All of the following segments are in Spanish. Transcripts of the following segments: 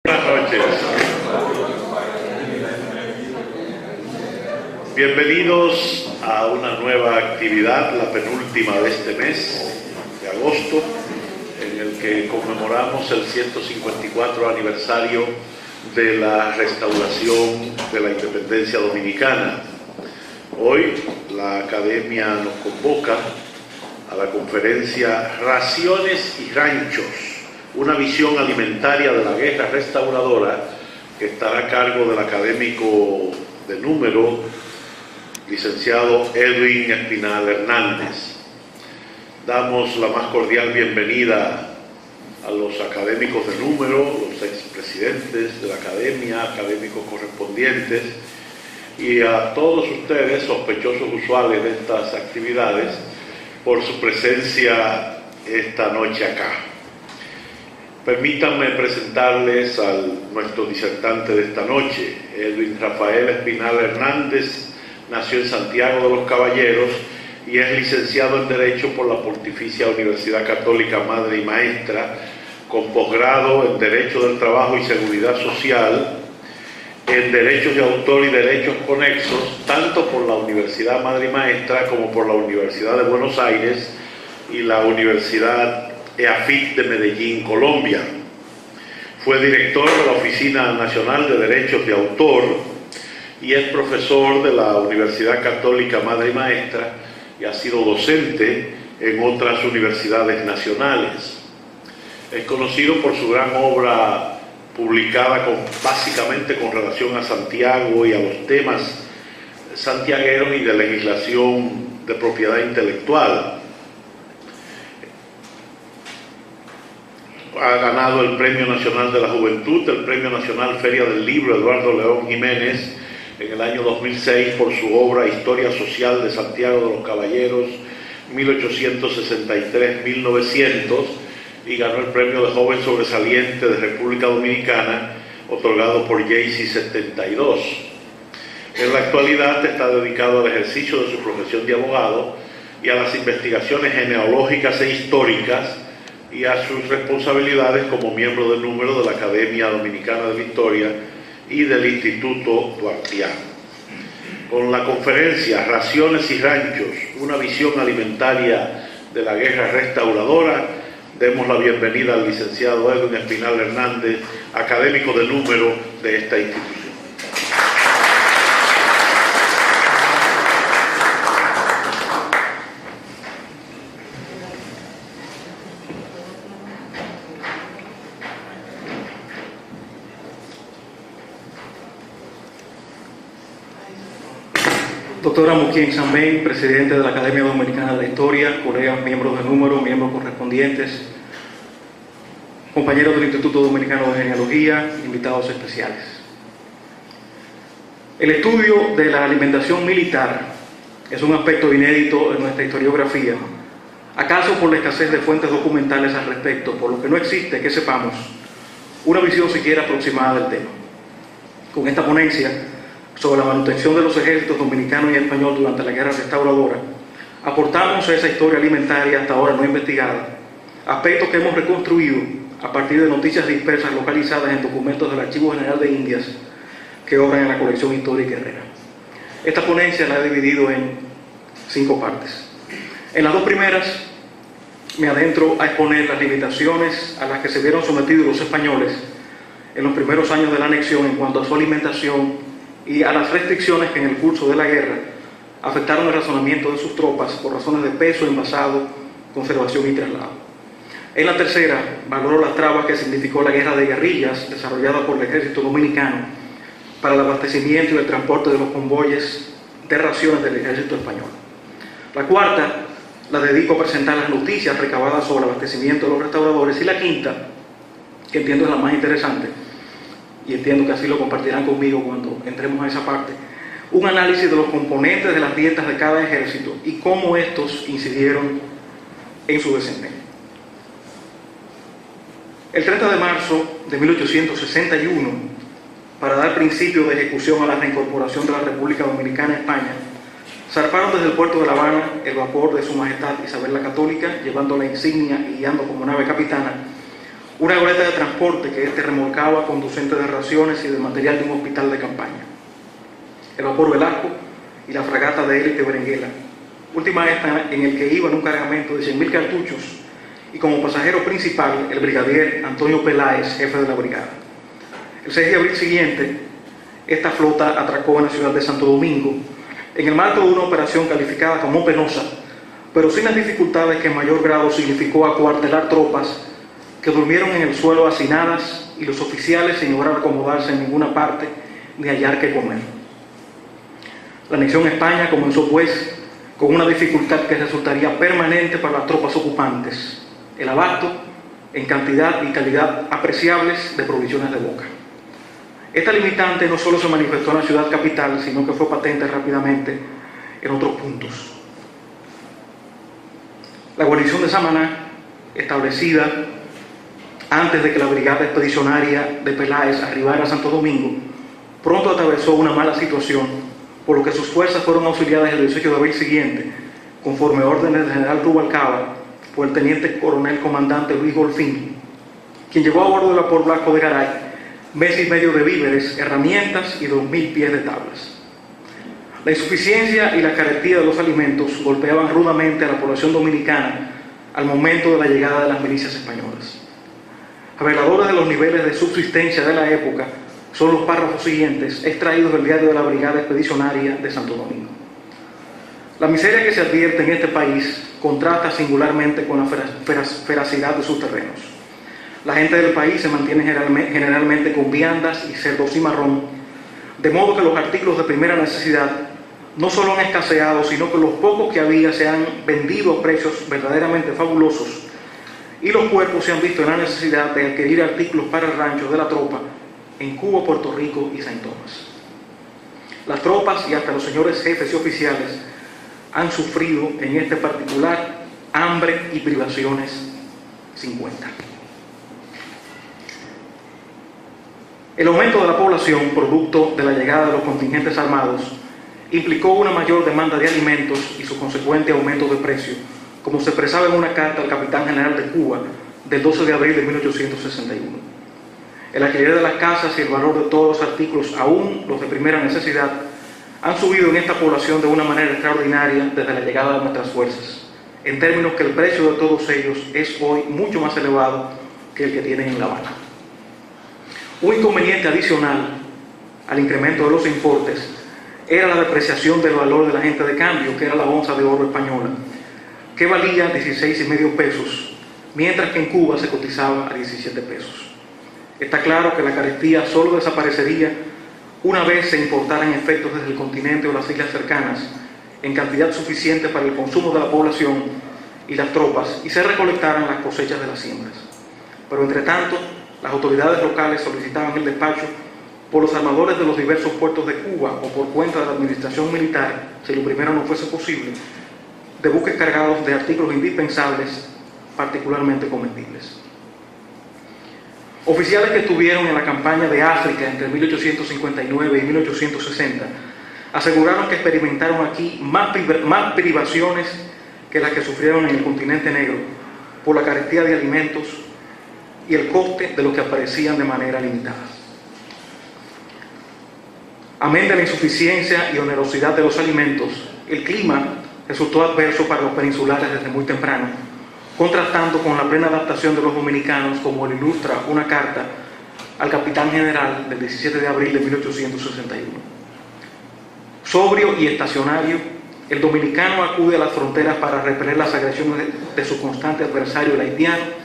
Buenas noches. Bienvenidos a una nueva actividad, la penúltima de este mes de agosto, en el que conmemoramos el 154 aniversario de la restauración de la independencia dominicana. Hoy la Academia nos convoca a la conferencia Raciones y Ranchos, una visión alimentaria de la guerra restauradora, que estará a cargo del académico de número, licenciado Edwin Espinal Hernández. Damos la más cordial bienvenida a los académicos de número, los expresidentes de la academia, académicos correspondientes, y a todos ustedes, sospechosos usuales de estas actividades, por su presencia esta noche acá. Permítanme presentarles a nuestro disertante de esta noche. Edwin Rafael Espinal Hernández nació en Santiago de los Caballeros y es licenciado en Derecho por la Pontificia Universidad Católica Madre y Maestra, con posgrado en Derecho del Trabajo y Seguridad Social, en Derechos de Autor y Derechos Conexos, tanto por la Universidad Madre y Maestra como por la Universidad de Buenos Aires y la Universidad EAFIT de Medellín, Colombia. Fue director de la Oficina Nacional de Derechos de Autor y es profesor de la Universidad Católica Madre y Maestra y ha sido docente en otras universidades nacionales. Es conocido por su gran obra publicada básicamente con relación a Santiago y a los temas santiagueros y de legislación de propiedad intelectual. Ha ganado el Premio Nacional de la Juventud, el Premio Nacional Feria del Libro Eduardo León Jiménez en el año 2006 por su obra Historia Social de Santiago de los Caballeros 1863-1900, y ganó el Premio de Joven Sobresaliente de República Dominicana otorgado por JC 72. En la actualidad está dedicado al ejercicio de su profesión de abogado y a las investigaciones genealógicas e históricas y a sus responsabilidades como miembro del número de la Academia Dominicana de la Historia y del Instituto Duartiano. Con la conferencia Raciones y Ranchos, una visión alimentaria de la guerra restauradora, demos la bienvenida al licenciado Edwin Espinal Hernández, académico de número de esta institución. Doctora Muquien Sambén, presidente de la Academia Dominicana de la Historia, colegas, miembros de número, miembros correspondientes, compañeros del Instituto Dominicano de Genealogía, invitados especiales. El estudio de la alimentación militar es un aspecto inédito en nuestra historiografía, acaso por la escasez de fuentes documentales al respecto, por lo que no existe, que sepamos, una visión siquiera aproximada del tema. Con esta ponencia sobre la manutención de los ejércitos dominicano y español durante la guerra restauradora, aportamos a esa historia alimentaria hasta ahora no investigada, aspectos que hemos reconstruido a partir de noticias dispersas localizadas en documentos del Archivo General de Indias que obran en la colección histórica Herrera. Esta ponencia la he dividido en 5 partes. En las 2 primeras me adentro a exponer las limitaciones a las que se vieron sometidos los españoles en los primeros años de la anexión en cuanto a su alimentación y a las restricciones que en el curso de la guerra afectaron el razonamiento de sus tropas por razones de peso, envasado, conservación y traslado. En la tercera, valoro las trabas que significó la guerra de guerrillas desarrollada por el ejército dominicano para el abastecimiento y el transporte de los convoyes de raciones del ejército español. La cuarta la dedico a presentar las noticias recabadas sobre el abastecimiento de los restauradores, y la quinta, que entiendo es la más interesante, y entiendo que así lo compartirán conmigo cuando entremos a esa parte, un análisis de los componentes de las dietas de cada ejército y cómo estos incidieron en su desempeño. El 30 de marzo de 1861, para dar principio de ejecución a la reincorporación de la República Dominicana a España, zarparon desde el puerto de La Habana el vapor de Su Majestad Isabel la Católica, llevando la insignia y guiando como nave capitana una goleta de transporte que remolcaba conducente de raciones y de material de un hospital de campaña, el vapor Velasco y la fragata de élite Berenguela, última esta en el que iba en un cargamento de 100.000 cartuchos y como pasajero principal el brigadier Antonio Peláez, jefe de la brigada. El 6 de abril siguiente, esta flota atracó en la ciudad de Santo Domingo en el marco de una operación calificada como penosa, pero sin las dificultades que en mayor grado significó acuartelar tropas que durmieron en el suelo hacinadas y los oficiales sin lograr acomodarse en ninguna parte ni hallar qué comer. La anexión a España comenzó pues con una dificultad que resultaría permanente para las tropas ocupantes: el abasto en cantidad y calidad apreciables de provisiones de boca. Esta limitante no solo se manifestó en la ciudad capital, sino que fue patente rápidamente en otros puntos. La guarnición de Samaná, establecida antes de que la brigada expedicionaria de Peláez arribara a Santo Domingo, pronto atravesó una mala situación, por lo que sus fuerzas fueron auxiliadas el 18 de abril siguiente, conforme a órdenes del general Rubalcaba, por el teniente coronel comandante Luis Golfín, quien llevó a bordo del vapor Blasco de Garay mes y medio de víveres, herramientas y 2.000 pies de tablas. La insuficiencia y la carestía de los alimentos golpeaban rudamente a la población dominicana al momento de la llegada de las milicias españolas. Reveladores de los niveles de subsistencia de la época son los párrafos siguientes, extraídos del diario de la Brigada Expedicionaria de Santo Domingo. La miseria que se advierte en este país contrasta singularmente con la feracidad de sus terrenos. La gente del país se mantiene generalmente con viandas y cerdo cimarrón, de modo que los artículos de primera necesidad no solo han escaseado, sino que los pocos que había se han vendido a precios verdaderamente fabulosos, y los cuerpos se han visto en la necesidad de adquirir artículos para el rancho de la tropa en Cuba, Puerto Rico y Saint Thomas. Las tropas y hasta los señores jefes y oficiales han sufrido en este particular hambre y privaciones sin cuenta. El aumento de la población, producto de la llegada de los contingentes armados, implicó una mayor demanda de alimentos y su consecuente aumento de precio, como se expresaba en una carta al capitán general de Cuba del 12 de abril de 1861. El alquiler de las casas y el valor de todos los artículos, aún los de primera necesidad, han subido en esta población de una manera extraordinaria desde la llegada de nuestras fuerzas, en términos que el precio de todos ellos es hoy mucho más elevado que el que tienen en La Habana. Un inconveniente adicional al incremento de los importes era la depreciación del valor de la agente de cambio, que era la onza de oro española, que valía 16,5 pesos, mientras que en Cuba se cotizaba a 17 pesos. Está claro que la carestía solo desaparecería una vez se importaran efectos desde el continente o las islas cercanas en cantidad suficiente para el consumo de la población y las tropas y se recolectaran las cosechas de las siembras. Pero entre tanto, las autoridades locales solicitaban el despacho por los armadores de los diversos puertos de Cuba o por cuenta de la administración militar, si lo primero no fuese posible, de buques cargados de artículos indispensables, particularmente comestibles. Oficiales que estuvieron en la campaña de África entre 1859 y 1860 aseguraron que experimentaron aquí más privaciones que las que sufrieron en el continente negro por la carestía de alimentos y el coste de los que aparecían de manera limitada. Amén de la insuficiencia y onerosidad de los alimentos, el clima resultó adverso para los peninsulares desde muy temprano, contrastando con la plena adaptación de los dominicanos, como lo ilustra una carta al capitán general del 17 de abril de 1861. Sobrio y estacionario, el dominicano acude a las fronteras para repeler las agresiones de su constante adversario, el haitiano,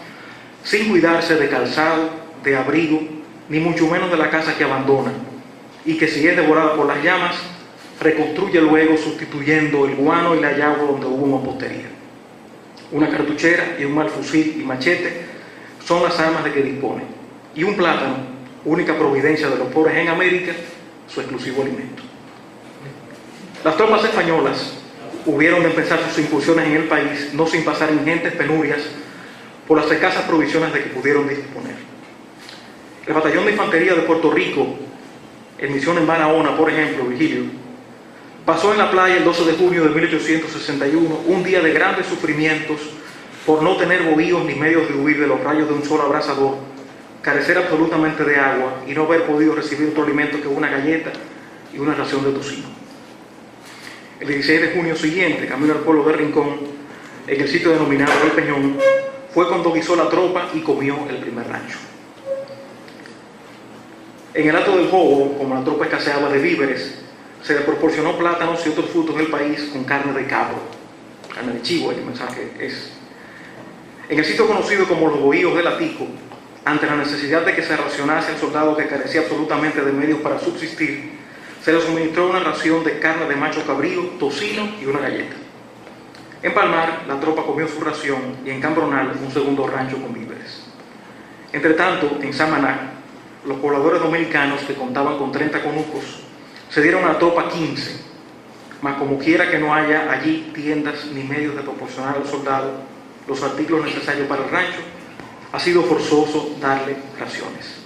sin cuidarse de calzado, de abrigo, ni mucho menos de la casa que abandona, y que si es devorada por las llamas, reconstruye luego sustituyendo el guano y la yagua donde hubo mampostería. Una cartuchera y un mal fusil y machete son las armas de que dispone, y un plátano, única providencia de los pobres en América, su exclusivo alimento. Las tropas españolas hubieron de empezar sus incursiones en el país no sin pasar ingentes penurias por las escasas provisiones de que pudieron disponer. El batallón de infantería de Puerto Rico, en misión en Barahona, por ejemplo, Vigilio, pasó en la playa el 12 de junio de 1861 un día de grandes sufrimientos por no tener bohíos ni medios de huir de los rayos de un sol abrasador, carecer absolutamente de agua y no haber podido recibir otro alimento que una galleta y una ración de tocino. El 16 de junio siguiente, camino al pueblo de Rincón, en el sitio denominado El Peñón, fue cuando guisó la tropa y comió el primer rancho. En el Alto del Jobo, como la tropa escaseaba de víveres, se le proporcionó plátanos y otros frutos del país con carne de cabro, carne de chivo, el mensaje es. En el sitio conocido como los Bohíos del Atico, ante la necesidad de que se racionase al soldado que carecía absolutamente de medios para subsistir, se le suministró una ración de carne de macho cabrío, tocino y una galleta. En Palmar, la tropa comió su ración y en Cambronal un segundo rancho con víveres. Entre tanto, en Samaná, los pobladores dominicanos, que contaban con 30 conucos, se dieron a la tropa 15, mas como quiera que no haya allí tiendas ni medios de proporcionar al soldado los artículos necesarios para el rancho, ha sido forzoso darle raciones.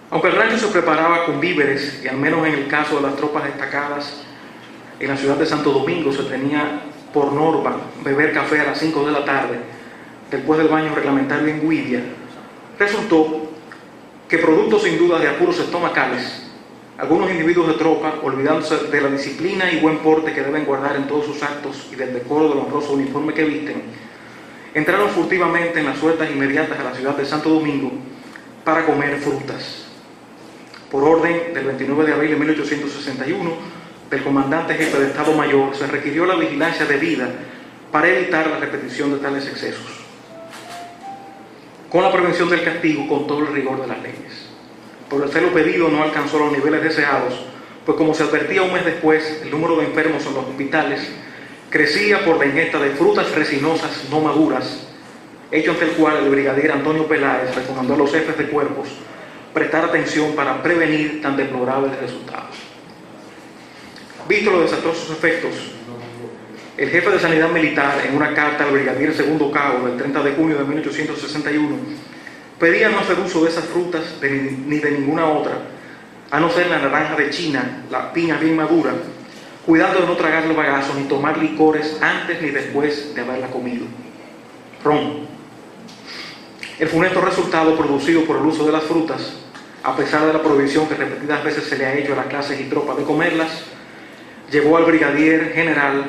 Aunque el rancho se preparaba con víveres, y al menos en el caso de las tropas destacadas en la ciudad de Santo Domingo se tenía por norma beber café a las 5 de la tarde, después del baño reglamentario en Guidia, resultó que producto sin duda de apuros estomacales, algunos individuos de tropa, olvidándose de la disciplina y buen porte que deben guardar en todos sus actos y del decoro del honroso uniforme que visten, entraron furtivamente en las huertas inmediatas a la ciudad de Santo Domingo para comer frutas. Por orden del 29 de abril de 1861, del comandante jefe de Estado Mayor, se requirió la vigilancia debida para evitar la repetición de tales excesos, con la prevención del castigo con todo el rigor de las leyes. Por el celo pedido no alcanzó los niveles deseados, pues como se advertía un mes después, el número de enfermos en los hospitales crecía por la ingesta de frutas resinosas no maduras, hecho ante el cual el brigadier Antonio Peláez recomendó a los jefes de cuerpos prestar atención para prevenir tan deplorables resultados. Visto los desastrosos efectos, el jefe de Sanidad Militar, en una carta al brigadier Segundo Cabo del 30 de junio de 1861, pedía no hacer uso de esas frutas ni de ninguna otra, a no ser la naranja de China, la piña bien madura, cuidando de no tragar el bagazo ni tomar licores antes ni después de haberla comido. Ron. El funesto resultado producido por el uso de las frutas, a pesar de la prohibición que repetidas veces se le ha hecho a las clases y tropas de comerlas, llevó al brigadier general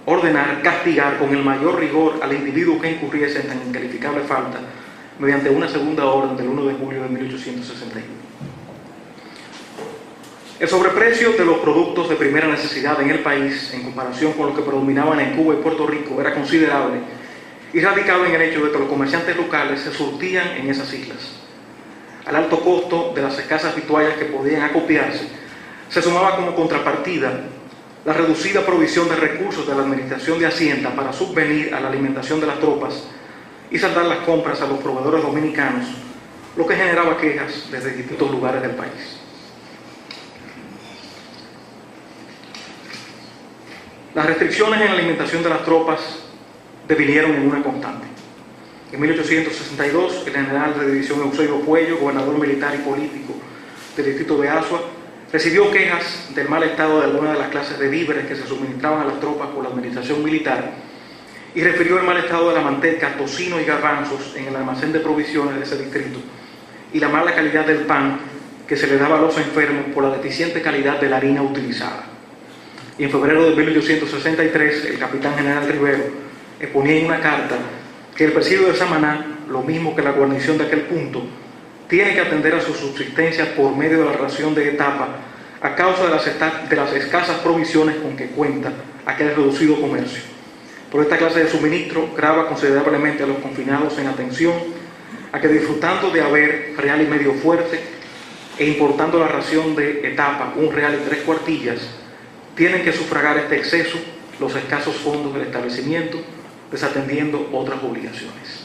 ordenar castigar con el mayor rigor al individuo que incurriese en tan incalificable falta, mediante una segunda orden del 1 de julio de 1861. El sobreprecio de los productos de primera necesidad en el país, en comparación con los que predominaban en Cuba y Puerto Rico, era considerable y radicaba en el hecho de que los comerciantes locales se surtían en esas islas. Al alto costo de las escasas vituallas que podían acopiarse, se sumaba como contrapartida la reducida provisión de recursos de la Administración de Hacienda para subvenir a la alimentación de las tropas y saldar las compras a los proveedores dominicanos, lo que generaba quejas desde distintos lugares del país. Las restricciones en la alimentación de las tropas devinieron en una constante. En 1862, el general de división Eusebio Puello, gobernador militar y político del distrito de Azua, recibió quejas del mal estado de algunas de las clases de víveres que se suministraban a las tropas por la administración militar y refirió el mal estado de la manteca, tocino y garbanzos en el almacén de provisiones de ese distrito y la mala calidad del pan que se le daba a los enfermos por la deficiente calidad de la harina utilizada. Y en febrero de 1863, el capitán general Rivero exponía en una carta que el presidio de Samaná, lo mismo que la guarnición de aquel punto, tiene que atender a su subsistencia por medio de la ración de etapa a causa de las escasas provisiones con que cuenta aquel reducido comercio. Por esta clase de suministro grava considerablemente a los confinados en atención a que, disfrutando de haber real y medio fuerte e importando la ración de etapa 1 real y 3 cuartillas, tienen que sufragar este exceso los escasos fondos del establecimiento, desatendiendo otras obligaciones.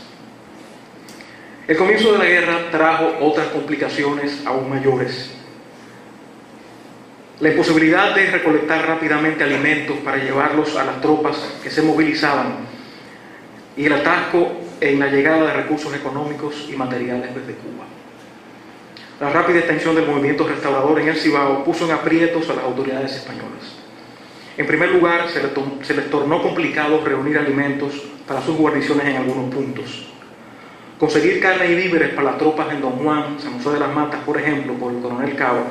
El comienzo de la guerra trajo otras complicaciones aún mayores. La imposibilidad de recolectar rápidamente alimentos para llevarlos a las tropas que se movilizaban y el atasco en la llegada de recursos económicos y materiales desde Cuba. La rápida extensión del movimiento restaurador en el Cibao puso en aprietos a las autoridades españolas. En primer lugar, se les tornó complicado reunir alimentos para sus guarniciones en algunos puntos. Conseguir carne y víveres para las tropas en Don Juan, San José de las Matas, por ejemplo, por el coronel Cabo,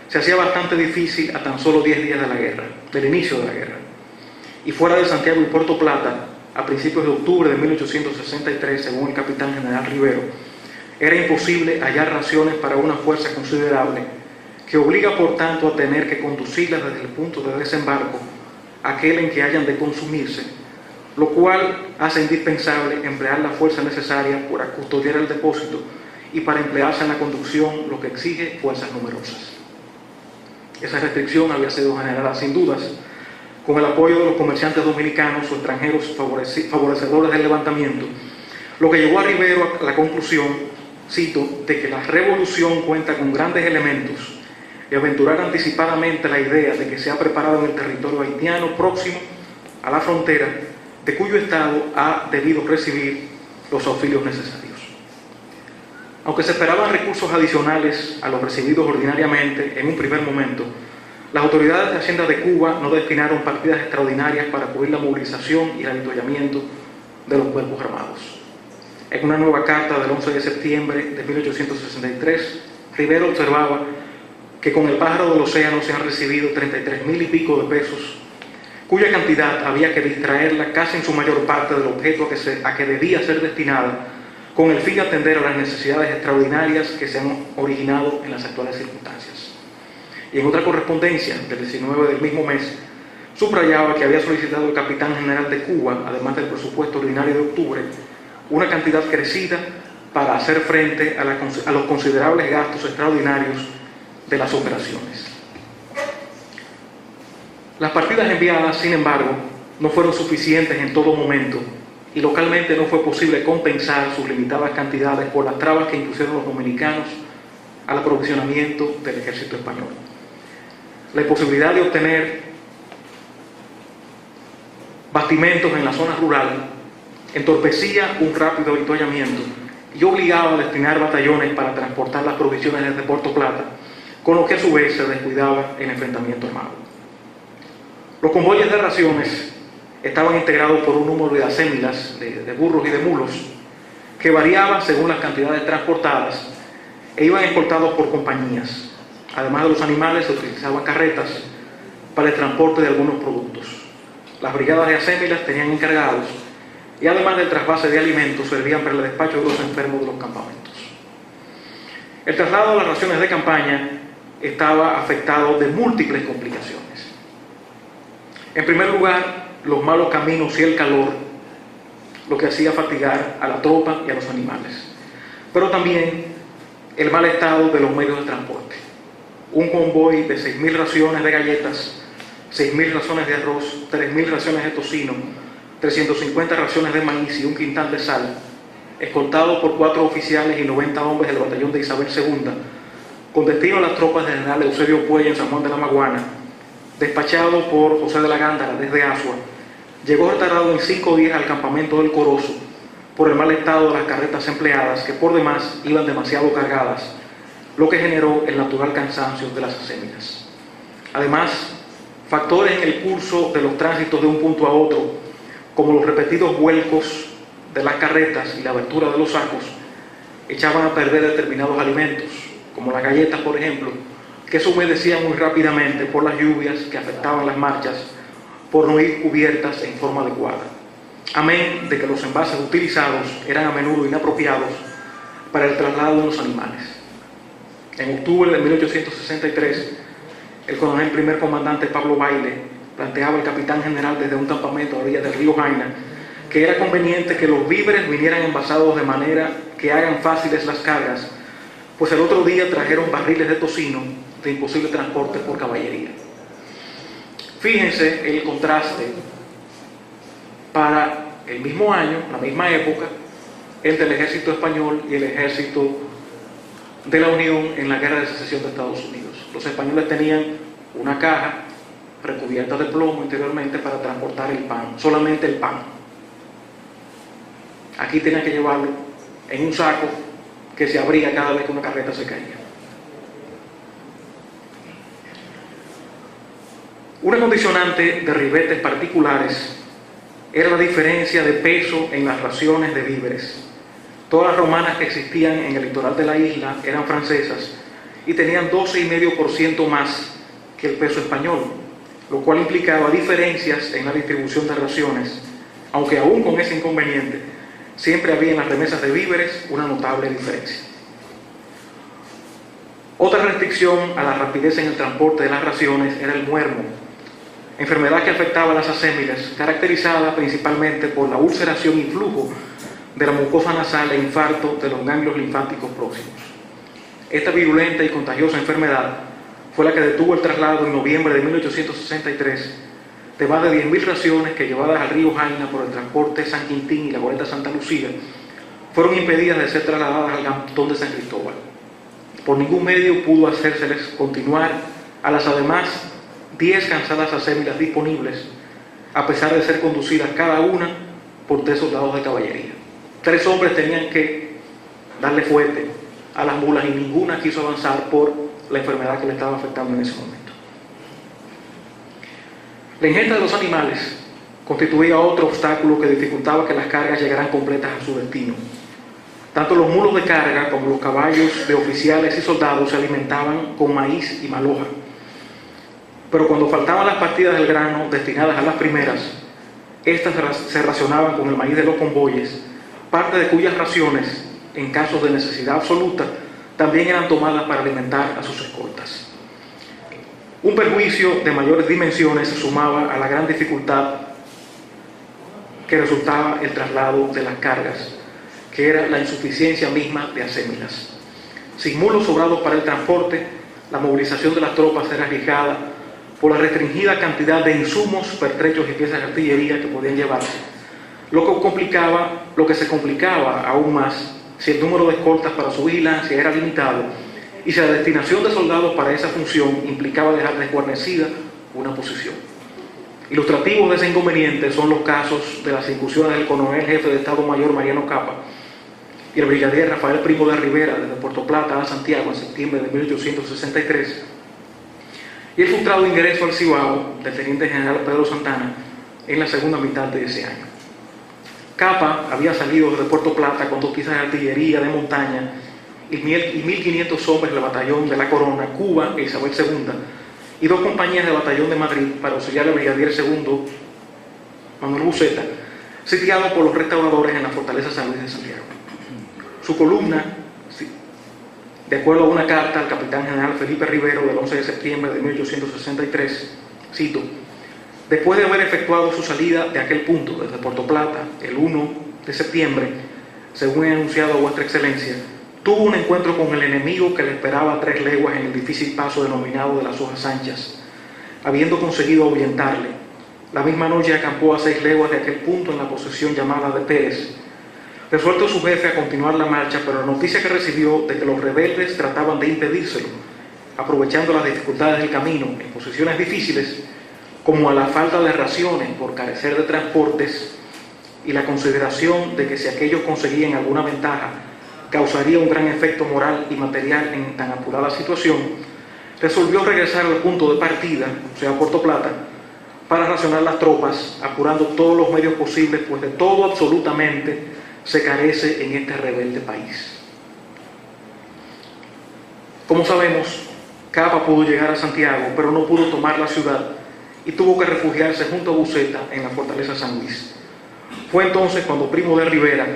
se hacía bastante difícil a tan solo 10 días de la guerra, del inicio de la guerra. Y fuera de Santiago y Puerto Plata, a principios de octubre de 1863, según el capitán general Rivero, era imposible hallar raciones para una fuerza considerable que obliga, por tanto, a tener que conducirlas desde el punto de desembarco, aquel en que hayan de consumirse, lo cual hace indispensable emplear la fuerza necesaria para custodiar el depósito y para emplearse en la conducción, lo que exige fuerzas numerosas. Esa restricción había sido generada sin dudas con el apoyo de los comerciantes dominicanos o extranjeros favorecedores del levantamiento, lo que llevó a Rivero a la conclusión, cito, de que la revolución cuenta con grandes elementos y aventurar anticipadamente la idea de que se ha preparado en el territorio haitiano próximo a la frontera, de cuyo Estado ha debido recibir los auxilios necesarios. Aunque se esperaban recursos adicionales a los recibidos ordinariamente en un primer momento, las autoridades de Hacienda de Cuba no destinaron partidas extraordinarias para cubrir la movilización y el avituallamiento de los cuerpos armados. En una nueva carta del 11 de septiembre de 1863, Rivero observaba que con el pájaro del océano se han recibido 33,000 y pico de pesos, cuya cantidad había que distraerla casi en su mayor parte del objeto a que debía ser destinada, con el fin de atender a las necesidades extraordinarias que se han originado en las actuales circunstancias. Y en otra correspondencia, del 19 del mismo mes, subrayaba que había solicitado el capitán general de Cuba, además del presupuesto ordinario de octubre, una cantidad crecida para hacer frente a los considerables gastos extraordinarios de las operaciones. Las partidas enviadas, sin embargo, no fueron suficientes en todo momento y localmente no fue posible compensar sus limitadas cantidades por las trabas que impusieron los dominicanos al aprovisionamiento del ejército español. La imposibilidad de obtener bastimentos en la zona rural entorpecía un rápido avituallamiento y obligaba a destinar batallones para transportar las provisiones desde Puerto Plata, con lo que a su vez se descuidaba el enfrentamiento armado. Los convoyes de raciones estaban integrados por un número de acémilas, de burros y de mulos, que variaban según las cantidades transportadas e iban escoltados por compañías. Además de los animales, se utilizaban carretas para el transporte de algunos productos. Las brigadas de acémilas tenían encargados y además del trasvase de alimentos servían para el despacho de los enfermos de los campamentos. El traslado de las raciones de campaña estaba afectado de múltiples complicaciones. En primer lugar, los malos caminos y el calor, lo que hacía fatigar a la tropa y a los animales. Pero también el mal estado de los medios de transporte. Un convoy de 6,000 raciones de galletas, 6,000 raciones de arroz, 3,000 raciones de tocino, 350 raciones de maíz y un quintal de sal, escoltado por 4 oficiales y 90 hombres del batallón de Isabel II, con destino a las tropas del general Eusebio Puello en San Juan de la Maguana, despachado por José de la Gándara desde Asua, llegó retardado en 5 días al campamento del Corozo por el mal estado de las carretas empleadas, que por demás iban demasiado cargadas, lo que generó el natural cansancio de las acémilas. Además, factores en el curso de los tránsitos de un punto a otro, como los repetidos vuelcos de las carretas y la abertura de los sacos, echaban a perder determinados alimentos, como las galletas, por ejemplo, que se humedecían muy rápidamente por las lluvias que afectaban las marchas, por no ir cubiertas en forma adecuada. Amén de que los envases utilizados eran a menudo inapropiados para el traslado de los animales. En octubre de 1863, el coronel primer comandante Pablo Baile planteaba al capitán general desde un campamento a orillas del río Jaina que era conveniente que los víveres vinieran envasados de manera que hagan fáciles las cargas, pues el otro día trajeron barriles de tocino de imposible transporte por caballería. Fíjense el contraste para el mismo año, la misma época, entre el ejército español y el ejército de la Unión en la guerra de secesión de Estados Unidos. Los españoles tenían una caja recubierta de plomo interiormente para transportar el pan, solamente el pan. Aquí tenían que llevarlo en un saco que se abría cada vez que una carreta se caía. Una condicionante de ribetes particulares era la diferencia de peso en las raciones de víveres. Todas las romanas que existían en el litoral de la isla eran francesas y tenían 12,5% más que el peso español, lo cual implicaba diferencias en la distribución de raciones, aunque aún con ese inconveniente, siempre había en las remesas de víveres una notable diferencia. Otra restricción a la rapidez en el transporte de las raciones era el muermo, enfermedad que afectaba a las asémilas, caracterizada principalmente por la ulceración y flujo de la mucosa nasal e infarto de los ganglios linfáticos próximos. Esta virulenta y contagiosa enfermedad fue la que detuvo el traslado en noviembre de 1863 de más de 10.000 raciones que, llevadas al río Jaina por el transporte San Quintín y la goleta Santa Lucía, fueron impedidas de ser trasladadas al cantón de San Cristóbal. Por ningún medio pudo hacérseles continuar a las además 10 cansadas asémilas disponibles, a pesar de ser conducidas cada una por 3 soldados de caballería. 3 hombres tenían que darle fuerte a las mulas y ninguna quiso avanzar por la enfermedad que le estaba afectando en ese momento. La ingesta de los animales constituía otro obstáculo que dificultaba que las cargas llegaran completas a su destino. Tanto los mulos de carga como los caballos de oficiales y soldados se alimentaban con maíz y maloja. Pero cuando faltaban las partidas del grano destinadas a las primeras, estas se racionaban con el maíz de los convoyes, parte de cuyas raciones, en casos de necesidad absoluta, también eran tomadas para alimentar a sus escoltas. Un perjuicio de mayores dimensiones se sumaba a la gran dificultad que resultaba el traslado de las cargas, que era la insuficiencia misma de asémilas. Sin mulos sobrados para el transporte, la movilización de las tropas era arriesgada por la restringida cantidad de insumos, pertrechos y piezas de artillería que podían llevarse, lo que se complicaba aún más si el número de escoltas para su vigilancia era limitado y si la destinación de soldados para esa función implicaba dejar desguarnecida una posición. Ilustrativos de ese inconveniente son los casos de las incursiones del coronel jefe de Estado Mayor Mariano Capa y el brigadier Rafael Primo de Rivera desde Puerto Plata a Santiago en septiembre de 1863, y el frustrado ingreso al Cibao del teniente general Pedro Santana en la segunda mitad de ese año. Capa había salido desde Puerto Plata con 2 piezas de artillería de montaña y 1.500 hombres del batallón de la Corona, Cuba e Isabel II, y 2 compañías del batallón de Madrid para auxiliar al brigadier segundo Manuel Buceta, sitiado por los restauradores en la fortaleza San Luis de Santiago. Su columna, de acuerdo a una carta al capitán general Felipe Rivero del 11 de septiembre de 1863, cito: después de haber efectuado su salida de aquel punto desde Puerto Plata el 1 de septiembre, según he anunciado a vuestra excelencia, tuvo un encuentro con el enemigo que le esperaba a 3 leguas en el difícil paso denominado de las Hojas Anchas. Habiendo conseguido ahuyentarle, la misma noche acampó a 6 leguas de aquel punto en la posesión llamada de Pérez. Resuelto su jefe a continuar la marcha, pero la noticia que recibió de que los rebeldes trataban de impedírselo, aprovechando las dificultades del camino en posiciones difíciles, como a la falta de raciones por carecer de transportes y la consideración de que si aquellos conseguían alguna ventaja causaría un gran efecto moral y material en tan apurada situación, resolvió regresar al punto de partida, o sea, Puerto Plata, para racionar las tropas, apurando todos los medios posibles, pues de todo absolutamente se carece en este rebelde país. Como sabemos, Capa pudo llegar a Santiago, pero no pudo tomar la ciudad y tuvo que refugiarse junto a Buceta en la fortaleza San Luis. Fue entonces cuando Primo de Rivera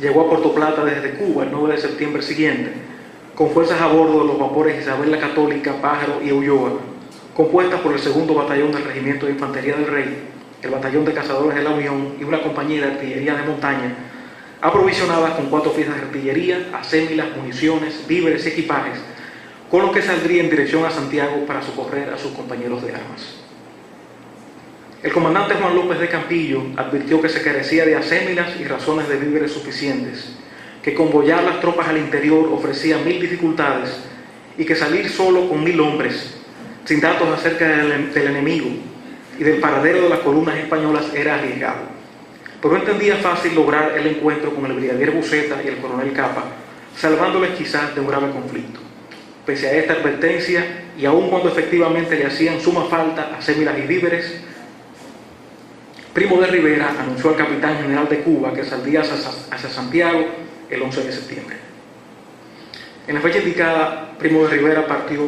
llegó a Puerto Plata desde Cuba el 9 de septiembre siguiente, con fuerzas a bordo de los vapores Isabel la Católica, Pájaro y Ulloa, compuestas por el 2º Batallón del Regimiento de Infantería del Rey, el Batallón de Cazadores de la Unión y una compañía de artillería de montaña, aprovisionadas con 4 piezas de artillería, asémilas, municiones, víveres y equipajes, con lo que saldría en dirección a Santiago para socorrer a sus compañeros de armas. El comandante Juan López de Campillo advirtió que se carecía de asémilas y razones de víveres suficientes, que convoyar las tropas al interior ofrecía 1000 dificultades y que salir solo con 1000 hombres, sin datos acerca del enemigo y del paradero de las columnas españolas, era arriesgado. Pero entendía fácil lograr el encuentro con el brigadier Buceta y el coronel Capa, salvándoles quizás de un grave conflicto. Pese a esta advertencia, y aun cuando efectivamente le hacían suma falta acémilas y víveres, Primo de Rivera anunció al capitán general de Cuba que saldría hacia Santiago el 11 de septiembre. En la fecha indicada, Primo de Rivera partió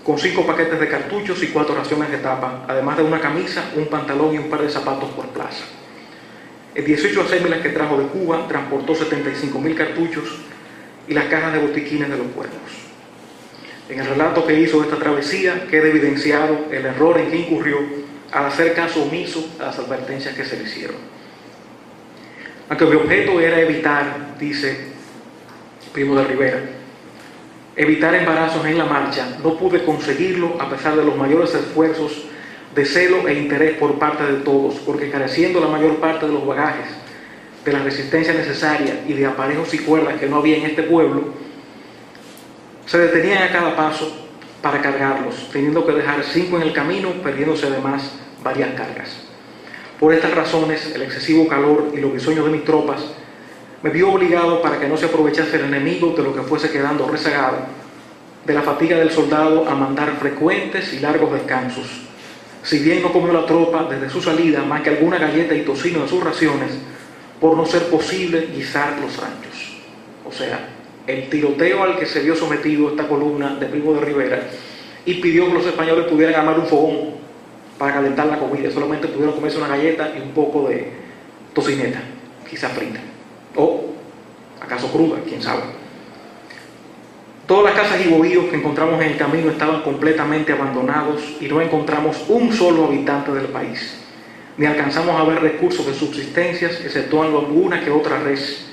con 5 paquetes de cartuchos y 4 raciones de tapa, además de una camisa, un pantalón y un par de zapatos por plaza. En 18 acémilas que trajo de Cuba, transportó 75.000 cartuchos y las cajas de botiquines de los cuerpos. En el relato que hizo de esta travesía queda evidenciado el error en que incurrió al hacer caso omiso a las advertencias que se le hicieron. Aunque mi objeto era evitar, dice Primo de Rivera, evitar embarazos en la marcha, no pude conseguirlo a pesar de los mayores esfuerzos de celo e interés por parte de todos, porque careciendo la mayor parte de los bagajes, de la resistencia necesaria y de aparejos y cuerdas que no había en este pueblo, se detenían a cada paso para cargarlos, teniendo que dejar 5 en el camino, perdiéndose además varias cargas. Por estas razones, el excesivo calor y los bisueños de mis tropas me vio obligado, para que no se aprovechase el enemigo de lo que fuese quedando rezagado, de la fatiga del soldado, a mandar frecuentes y largos descansos. Si bien no comió la tropa desde su salida más que alguna galleta y tocino de sus raciones, por no ser posible guisar los ranchos. O sea, el tiroteo al que se vio sometido esta columna de Primo de Rivera impidió que los españoles pudieran armar un fogón para calentar la comida. Solamente pudieron comerse una galleta y un poco de tocineta, quizás frita, o acaso cruda, quién sabe. Todas las casas y bohíos que encontramos en el camino estaban completamente abandonados y no encontramos un solo habitante del país, ni alcanzamos a ver recursos de subsistencias, exceptuando alguna que otra res,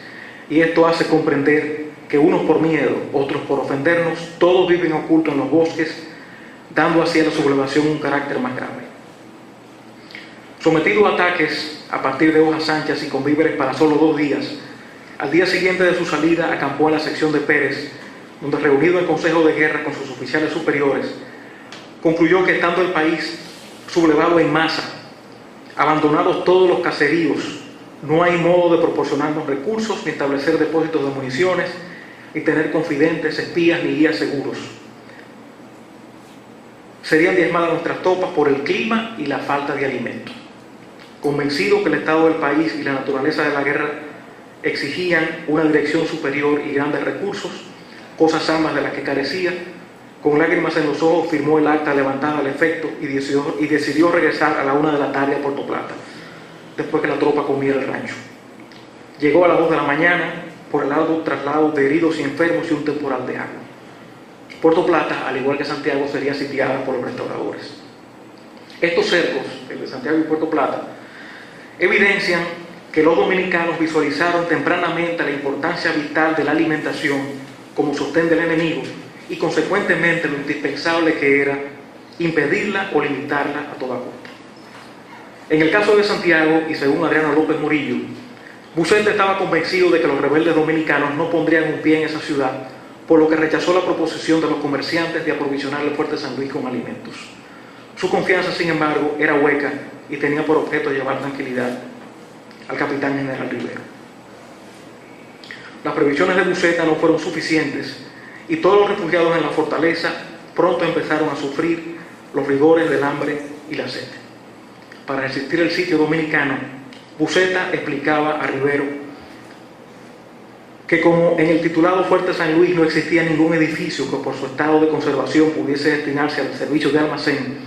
y esto hace comprender que unos por miedo, otros por ofendernos, todos viven ocultos en los bosques, dando así a la sublevación un carácter más grave. Sometido a ataques a partir de hojas anchas y con víveres para solo 2 días, al día siguiente de su salida acampó en la sección de Pérez, donde, reunido en consejo de guerra con sus oficiales superiores, concluyó que, estando el país sublevado en masa, abandonados todos los caseríos, no hay modo de proporcionarnos recursos, ni establecer depósitos de municiones, ni tener confidentes, espías, ni guías seguros. Serían diezmadas nuestras tropas por el clima y la falta de alimento. Convencido que el estado del país y la naturaleza de la guerra exigían una dirección superior y grandes recursos, cosas ambas de las que carecía, con lágrimas en los ojos firmó el acta levantada al efecto y decidió regresar a la 1 de la tarde a Puerto Plata, después que la tropa comiera el rancho. Llegó a las 2 de la mañana por el largo traslado de heridos y enfermos y un temporal de agua. Puerto Plata, al igual que Santiago, sería sitiada por los restauradores. Estos cercos, el de Santiago y Puerto Plata, evidencian que los dominicanos visualizaron tempranamente la importancia vital de la alimentación como sostén del enemigo y consecuentemente lo indispensable que era impedirla o limitarla a toda costa. En el caso de Santiago, y según Adriano López Morillo, Buscetta estaba convencido de que los rebeldes dominicanos no pondrían un pie en esa ciudad, por lo que rechazó la proposición de los comerciantes de aprovisionar el fuerte San Luis con alimentos. Su confianza, sin embargo, era hueca y tenía por objeto llevar tranquilidad al capitán general Rivera. Las previsiones de Buscetta no fueron suficientes y todos los refugiados en la fortaleza pronto empezaron a sufrir los rigores del hambre y la sed. Para resistir el sitio dominicano, Buscetta explicaba a Rivero que, como en el titulado Fuerte San Luis no existía ningún edificio que por su estado de conservación pudiese destinarse al servicio de almacén,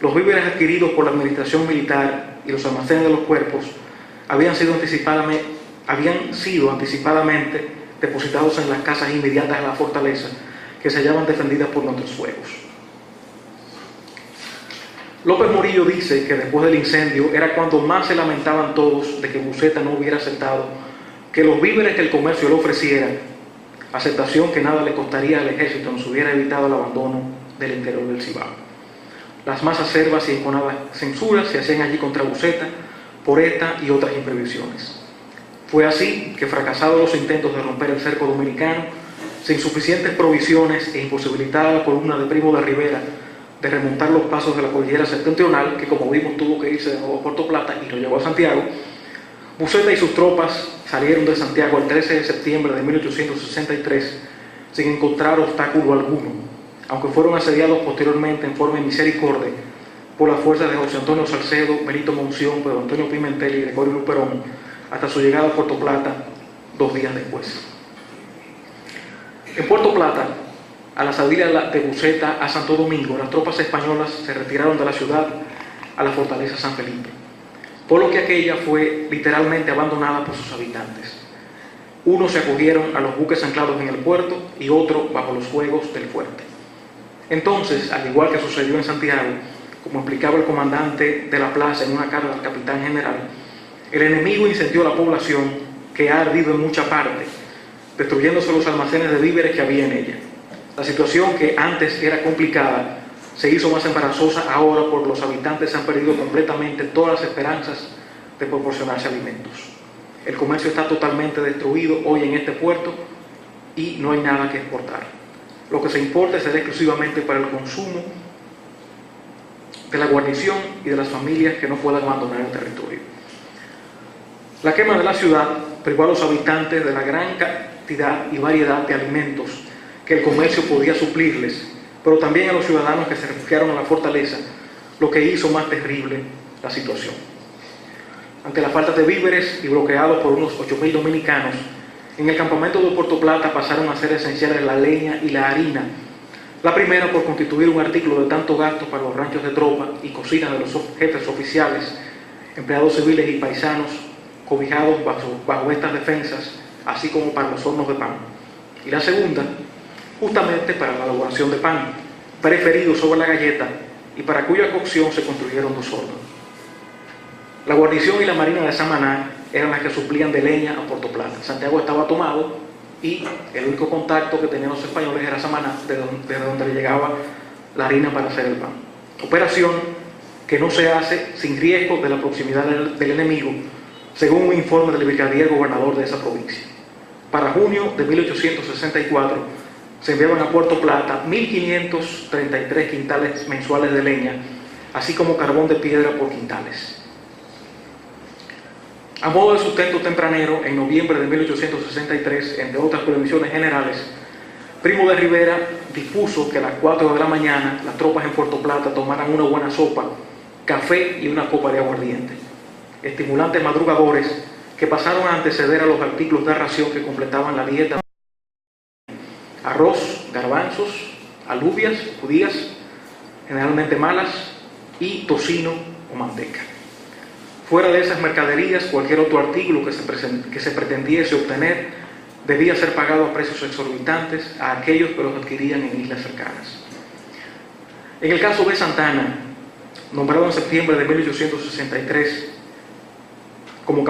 los víveres adquiridos por la administración militar y los almacenes de los cuerpos habían sido anticipadamente depositados en las casas inmediatas a la fortaleza, que se hallaban defendidas por nuestros fuegos. López Morillo dice que después del incendio era cuando más se lamentaban todos de que Buscetta no hubiera aceptado que los víveres que el comercio le ofreciera, aceptación que nada le costaría al ejército, nos hubiera evitado el abandono del interior del Cibao. Las más acerbas y enconadas censuras se hacían allí contra Buscetta por esta y otras imprevisiones. Fue así que, fracasados los intentos de romper el cerco dominicano, sin suficientes provisiones e imposibilitada la columna de Primo de Rivera de remontar los pasos de la cordillera septentrional, que como vimos tuvo que irse de nuevo a Puerto Plata y lo llevó a Santiago, Buscetta y sus tropas salieron de Santiago el 13 de septiembre de 1863 sin encontrar obstáculo alguno, aunque fueron asediados posteriormente en forma de misericordia por las fuerzas de José Antonio Salcedo, Benito Monción, Pedro Antonio Pimentel y Gregorio Luperón, hasta su llegada a Puerto Plata 2 días después. En Puerto Plata, a la salida de Buceta a Santo Domingo, las tropas españolas se retiraron de la ciudad a la fortaleza San Felipe, por lo que aquella fue literalmente abandonada por sus habitantes. Unos se acogieron a los buques anclados en el puerto y otros bajo los fuegos del fuerte. Entonces, al igual que sucedió en Santiago, como explicaba el comandante de la plaza en una carta al capitán general, el enemigo incendió la población, que ha ardido en mucha parte, destruyéndose los almacenes de víveres que había en ella. La situación, que antes era complicada, se hizo más embarazosa ahora porque los habitantes han perdido completamente todas las esperanzas de proporcionarse alimentos. El comercio está totalmente destruido hoy en este puerto y no hay nada que exportar. Lo que se importa será exclusivamente para el consumo de la guarnición y de las familias que no puedan abandonar el territorio. La quema de la ciudad privó a los habitantes de la gran cantidad y variedad de alimentos que el comercio podía suplirles, pero también a los ciudadanos que se refugiaron en la fortaleza, lo que hizo más terrible la situación. Ante la falta de víveres y bloqueados por unos 8.000 dominicanos, en el campamento de Puerto Plata pasaron a ser esenciales la leña y la harina. La primera por constituir un artículo de tanto gasto para los ranchos de tropa y cocinas de los jefes oficiales, empleados civiles y paisanos, cobijados bajo estas defensas, así como para los hornos de pan. Y la segunda, justamente para la elaboración de pan, preferido sobre la galleta, y para cuya cocción se construyeron 2 hornos. La guarnición y la marina de Samaná eran las que suplían de leña a Puerto Plata. Santiago estaba tomado y el único contacto que tenían los españoles era Samaná, desde donde le llegaba la harina para hacer el pan. Operación que no se hace sin riesgo de la proximidad del enemigo, según un informe del brigadier gobernador de esa provincia. Para junio de 1864 se enviaban a Puerto Plata 1.533 quintales mensuales de leña, así como carbón de piedra por quintales. A modo de sustento tempranero, en noviembre de 1863, entre otras previsiones generales, Primo de Rivera dispuso que a las 4 de la mañana las tropas en Puerto Plata tomaran una buena sopa, café y una copa de aguardiente. Estimulantes madrugadores que pasaron a anteceder a los artículos de ración que completaban la dieta: arroz, garbanzos, alubias, judías, generalmente malas, y tocino o manteca. Fuera de esas mercaderías, cualquier otro artículo que se pretendiese obtener debía ser pagado a precios exorbitantes a aquellos que los adquirían en islas cercanas. En el caso de Santana, nombrado en septiembre de 1863 como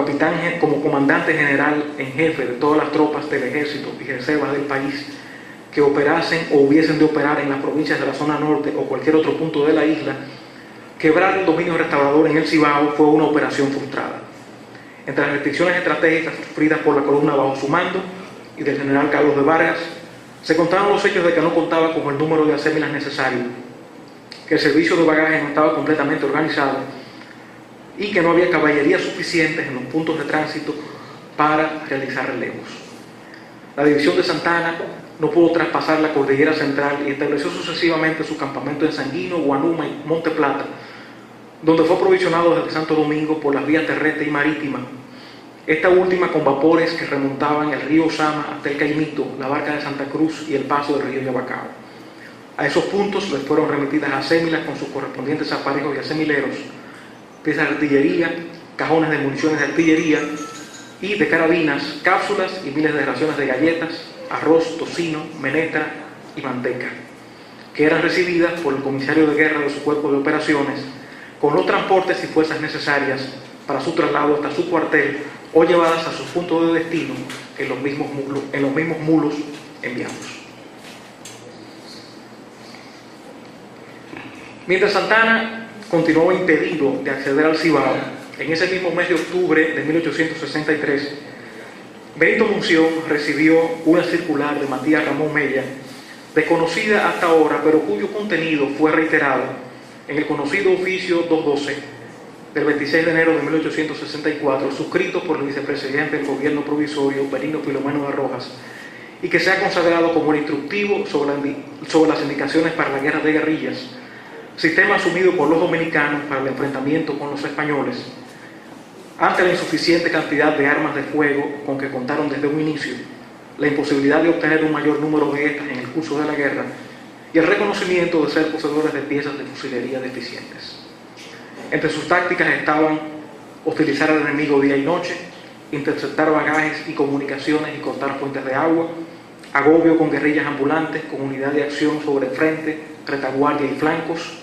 comandante general en jefe de todas las tropas del ejército y reservas del país que operasen o hubiesen de operar en las provincias de la zona norte o cualquier otro punto de la isla, quebrar el dominio restaurador en el Cibao fue una operación frustrada. Entre las restricciones estratégicas sufridas por la columna bajo su mando y del general Carlos de Vargas, se contaban los hechos de que no contaba con el número de acémilas necesario, que el servicio de bagaje no estaba completamente organizado y que no había caballería suficientes en los puntos de tránsito para realizar relevos. La división de Santana no pudo traspasar la cordillera central y estableció sucesivamente su campamento en Sanguino, Guanuma y Monte Plata, donde fue provisionado desde Santo Domingo por las vías terrestre y marítima, esta última con vapores que remontaban el río Sama hasta el Caimito, la barca de Santa Cruz y el paso del río Yabacao. A esos puntos les fueron remitidas acémilas con sus correspondientes aparejos y acemileros, piezas de artillería, cajones de municiones de artillería y de carabinas, cápsulas y miles de raciones de galletas, arroz, tocino, menestra y manteca, que eran recibidas por el comisario de guerra de su cuerpo de operaciones, con los transportes y fuerzas necesarias para su traslado hasta su cuartel o llevadas a sus puntos de destino en los mismos mulos enviados. Mientras Santana continuaba impedido de acceder al Cibao, en ese mismo mes de octubre de 1863, Benito Monción recibió una circular de Matías Ramón Mella, desconocida hasta ahora, pero cuyo contenido fue reiterado en el conocido oficio 212 del 26 de enero de 1864, suscrito por el vicepresidente del gobierno provisorio, Benigno Filomeno de Rojas, y que se ha consagrado como el instructivo sobre las indicaciones para la guerra de guerrillas, sistema asumido por los dominicanos para el enfrentamiento con los españoles, ante la insuficiente cantidad de armas de fuego con que contaron desde un inicio, la imposibilidad de obtener un mayor número de estas en el curso de la guerra y el reconocimiento de ser poseedores de piezas de fusilería deficientes. Entre sus tácticas estaban hostilizar al enemigo día y noche, interceptar bagajes y comunicaciones y cortar fuentes de agua, agobio con guerrillas ambulantes, con unidad de acción sobre frente, retaguardia y flancos,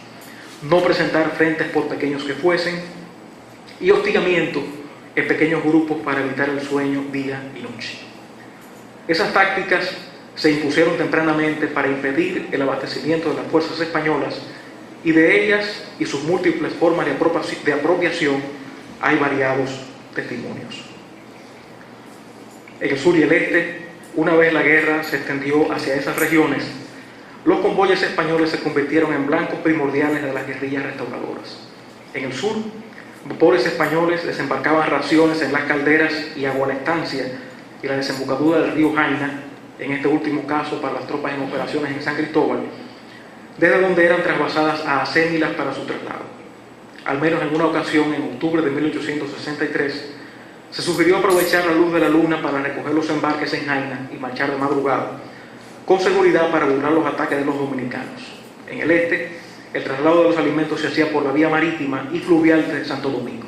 no presentar frentes por pequeños que fuesen, y hostigamiento en pequeños grupos para evitar el sueño día y noche. Esas tácticas se impusieron tempranamente para impedir el abastecimiento de las fuerzas españolas, y de ellas y sus múltiples formas de apropiación hay variados testimonios. En el sur y el este, una vez la guerra se extendió hacia esas regiones, los convoyes españoles se convirtieron en blancos primordiales de las guerrillas restauradoras. En el sur, vapores españoles desembarcaban raciones en las calderas y agua a la estancia y la desembocadura del río Jaina, en este último caso para las tropas en operaciones en San Cristóbal, desde donde eran trasvasadas a acémilas para su traslado. Al menos en una ocasión, en octubre de 1863, se sugirió aprovechar la luz de la luna para recoger los embarques en Jaina y marchar de madrugada, con seguridad para burlar los ataques de los dominicanos. En el este, el traslado de los alimentos se hacía por la vía marítima y fluvial de Santo Domingo.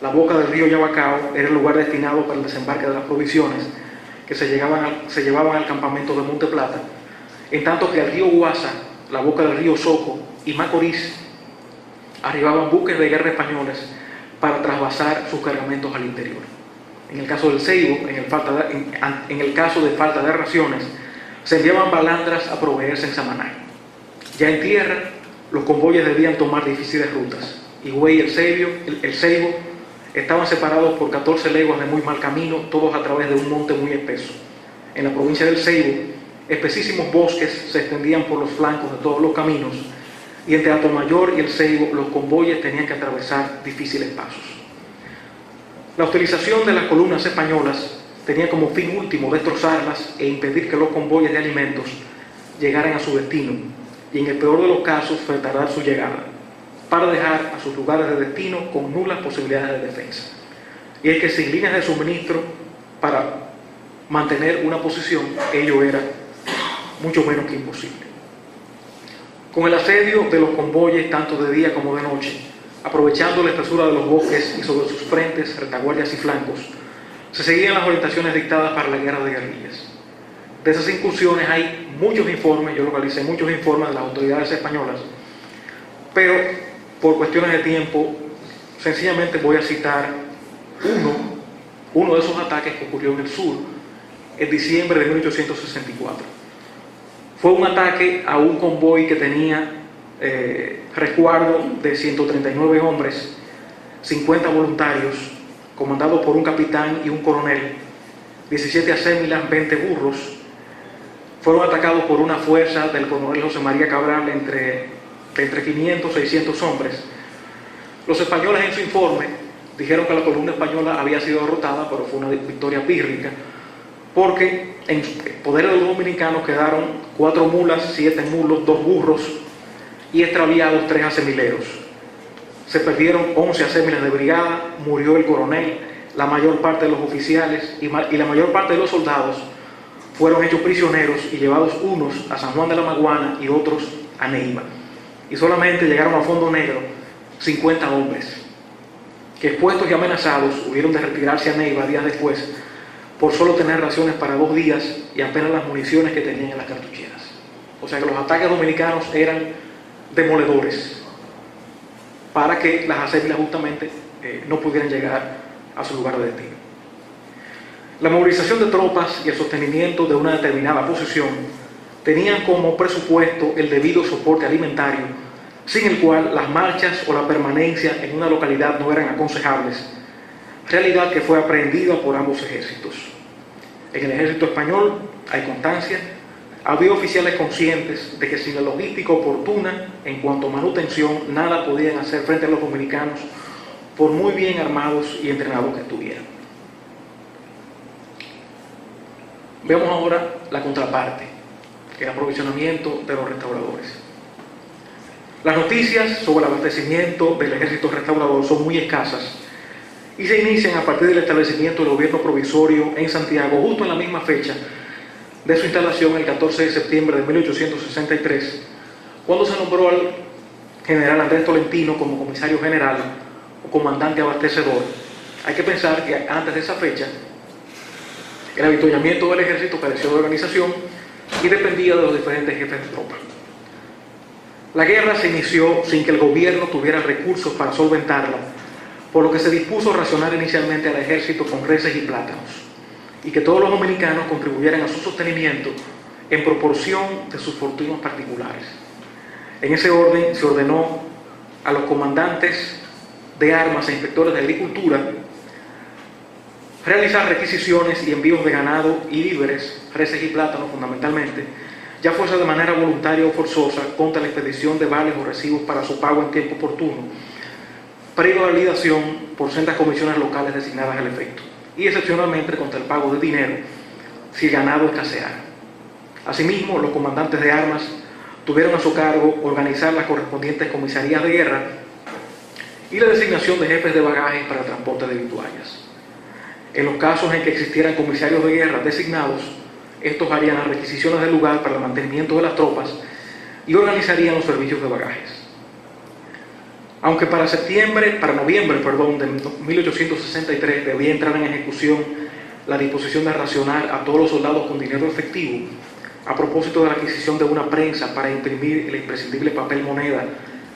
La boca del río Yabacao era el lugar destinado para el desembarque de las provisiones que se llevaban al campamento de Monte Plata, en tanto que al río Guasa, la boca del río Soco y Macorís arribaban buques de guerra españoles para trasvasar sus cargamentos al interior. En el caso del Ceibo, en el caso de falta de raciones, se enviaban balandras a proveerse en Samaná. Ya en tierra, los convoyes debían tomar difíciles rutas. Higüey y el Ceibo estaban separados por 14 leguas de muy mal camino, todos a través de un monte muy espeso. En la provincia del Ceibo, espesísimos bosques se extendían por los flancos de todos los caminos, y entre Atomayor y el Ceibo los convoyes tenían que atravesar difíciles pasos. La utilización de las columnas españolas tenía como fin último destrozarlas e impedir que los convoyes de alimentos llegaran a su destino, y en el peor de los casos retardar su llegada, para dejar a sus lugares de destino con nulas posibilidades de defensa. Y es que sin líneas de suministro para mantener una posición, ello era mucho menos que imposible. Con el asedio de los convoyes, tanto de día como de noche, aprovechando la espesura de los bosques y sobre sus frentes, retaguardias y flancos, se seguían las orientaciones dictadas para la guerra de guerrillas. De esas incursiones hay muchos informes, yo localicé muchos informes de las autoridades españolas, pero por cuestiones de tiempo, sencillamente voy a citar uno de esos ataques que ocurrió en el sur en diciembre de 1864. Fue un ataque a un convoy que tenía resguardo de 139 hombres, 50 voluntarios, comandado por un capitán y un coronel, 17 acémilas, 20 burros. Fueron atacados por una fuerza del coronel José María Cabral entre 500 y 600 hombres. Los españoles en su informe dijeron que la columna española había sido derrotada, pero fue una victoria pírrica, porque en poder de los dominicanos quedaron 4 mulas, 7 mulos, 2 burros y extraviados 3 acemileros. Se perdieron 11 acémilas de brigada, murió el coronel, la mayor parte de los oficiales y la mayor parte de los soldados fueron hechos prisioneros y llevados unos a San Juan de la Maguana y otros a Neiva. Y solamente llegaron a Fondo Negro 50 hombres, que expuestos y amenazados hubieron de retirarse a Neiva días después por solo tener raciones para 2 días y apenas las municiones que tenían en las cartucheras. O sea que los ataques dominicanos eran demoledores para que las acémilas justamente no pudieran llegar a su lugar de destino. La movilización de tropas y el sostenimiento de una determinada posición tenían como presupuesto el debido soporte alimentario, sin el cual las marchas o la permanencia en una localidad no eran aconsejables, realidad que fue aprendida por ambos ejércitos. En el ejército español, hay constancia, había oficiales conscientes de que sin la logística oportuna en cuanto a manutención, nada podían hacer frente a los dominicanos, por muy bien armados y entrenados que estuvieran. Veamos ahora la contraparte, el aprovisionamiento de los restauradores. Las noticias sobre el abastecimiento del ejército restaurador son muy escasas y se inician a partir del establecimiento del gobierno provisorio en Santiago, justo en la misma fecha de su instalación, el 14 de septiembre de 1863, cuando se nombró al general Andrés Tolentino como comisario general o comandante abastecedor. Hay que pensar que antes de esa fecha el avituallamiento del ejército careció de organización y dependía de los diferentes jefes de tropa. La guerra se inició sin que el gobierno tuviera recursos para solventarla, por lo que se dispuso racionar inicialmente al ejército con reses y plátanos, y que todos los dominicanos contribuyeran a su sostenimiento en proporción de sus fortunas particulares. En ese orden se ordenó a los comandantes de armas e inspectores de agricultura realizar requisiciones y envíos de ganado y víveres, reses y plátanos fundamentalmente, ya fuese de manera voluntaria o forzosa, contra la expedición de vales o recibos para su pago en tiempo oportuno, previa validación por sendas comisiones locales designadas al efecto, y excepcionalmente contra el pago de dinero si el ganado escaseara. Asimismo, los comandantes de armas tuvieron a su cargo organizar las correspondientes comisarías de guerra y la designación de jefes de bagajes para el transporte de vituallas. En los casos en que existieran comisarios de guerra designados, estos harían las requisiciones del lugar para el mantenimiento de las tropas y organizarían los servicios de bagajes. Aunque para noviembre de 1863 debía entrar en ejecución la disposición de racionar a todos los soldados con dinero efectivo, a propósito de la adquisición de una prensa para imprimir el imprescindible papel moneda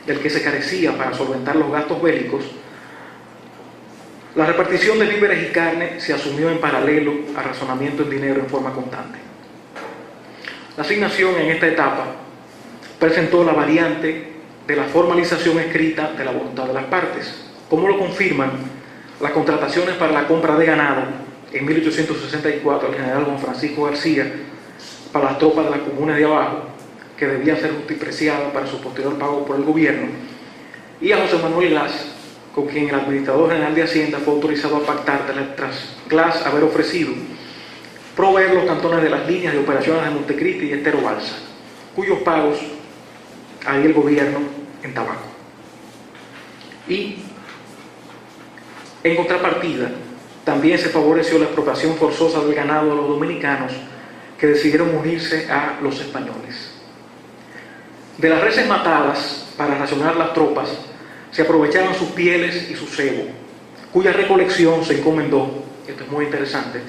del que se carecía para solventar los gastos bélicos, la repartición de víveres y carne se asumió en paralelo al razonamiento en dinero en forma constante. La asignación en esta etapa presentó la variante de la formalización escrita de la voluntad de las partes, como lo confirman las contrataciones para la compra de ganado en 1864 al general Juan Francisco García para las tropas de las comunas de abajo, que debían ser justipreciadas para su posterior pago por el gobierno, y a José Manuel Glass, con quien el administrador general de Hacienda fue autorizado a pactar tras Glass haber ofrecido proveer los cantones de las líneas de operaciones de Montecristi y Estero Balsa, cuyos pagos haría el gobierno en tabaco. Y en contrapartida, también se favoreció la expropiación forzosa del ganado de los dominicanos que decidieron unirse a los españoles. De las reses matadas para racionar las tropas, se aprovechaban sus pieles y su sebo, cuya recolección se encomendó, esto es muy interesante,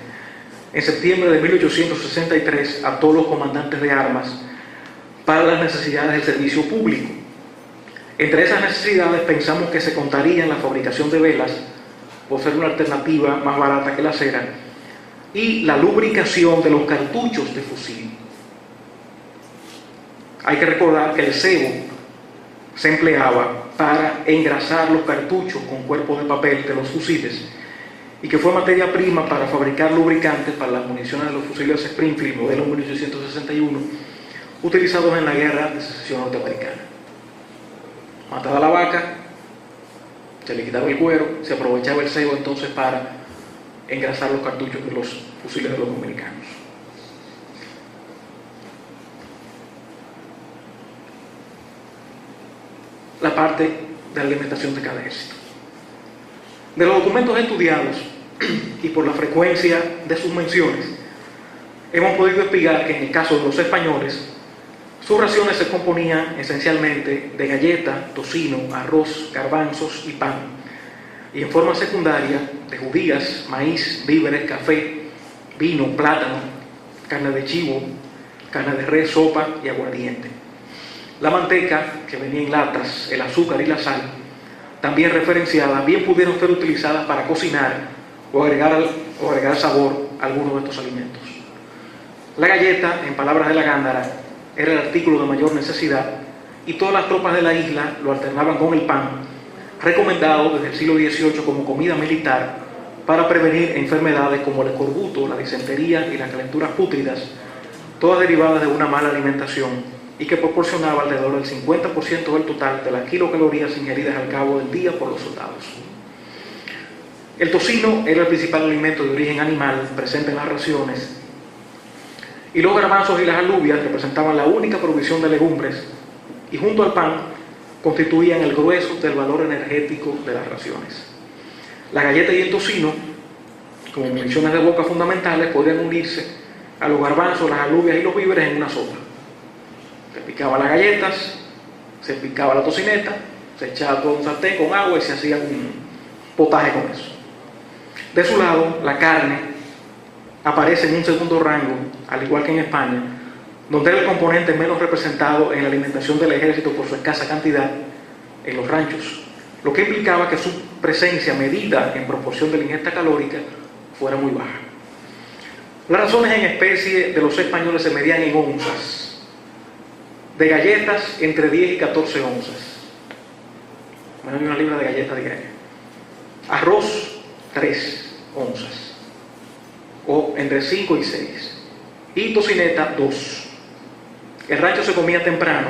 en septiembre de 1863 a todos los comandantes de armas para las necesidades del servicio público. Entre esas necesidades pensamos que se contaría en la fabricación de velas, por ser una alternativa más barata que la cera, y la lubricación de los cartuchos de fusil. Hay que recordar que el sebo se empleaba para engrasar los cartuchos con cuerpos de papel de los fusiles y que fue materia prima para fabricar lubricantes para las municiones de los fusiles Springfield modelo 1861 utilizados en la guerra de secesión norteamericana. Matada la vaca, se le quitaba el cuero, se aprovechaba el sebo entonces para engrasar los cartuchos de los fusiles de los dominicanos. La parte de la alimentación de cada ejército. De los documentos estudiados y por la frecuencia de sus menciones, hemos podido explicar que en el caso de los españoles, sus raciones se componían esencialmente de galleta, tocino, arroz, garbanzos y pan, y en forma secundaria de judías, maíz, víveres, café, vino, plátano, carne de chivo, carne de res, sopa y aguardiente. La manteca, que venía en latas, el azúcar y la sal, también referenciadas, bien pudieron ser utilizadas para cocinar o agregar sabor a algunos de estos alimentos. La galleta, en palabras de la Gándara, era el artículo de mayor necesidad y todas las tropas de la isla lo alternaban con el pan, recomendado desde el siglo XVIII como comida militar para prevenir enfermedades como el escorbuto, la disentería y las calenturas pútridas, todas derivadas de una mala alimentación y que proporcionaba alrededor del 50% del total de las kilocalorías ingeridas al cabo del día por los soldados. El tocino era el principal alimento de origen animal presente en las raciones y los garbanzos y las alubias representaban la única provisión de legumbres y junto al pan constituían el grueso del valor energético de las raciones. La galleta y el tocino, como municiones de boca fundamentales, podían unirse a los garbanzos, las alubias y los víveres en una sopa. Se picaba las galletas, se picaba la tocineta, se echaba todo un sartén con agua y se hacía un potaje con eso. De su lado, la carne aparece en un segundo rango, al igual que en España, donde era el componente menos representado en la alimentación del ejército por su escasa cantidad en los ranchos, lo que implicaba que su presencia medida en proporción de la ingesta calórica fuera muy baja. Las raciones en especie de los españoles se medían en onzas, de galletas entre 10 y 14 onzas, menos de una libra de galletas diaria, arroz 3 onzas, o entre 5 y 6, y tocineta 2. El rancho se comía temprano,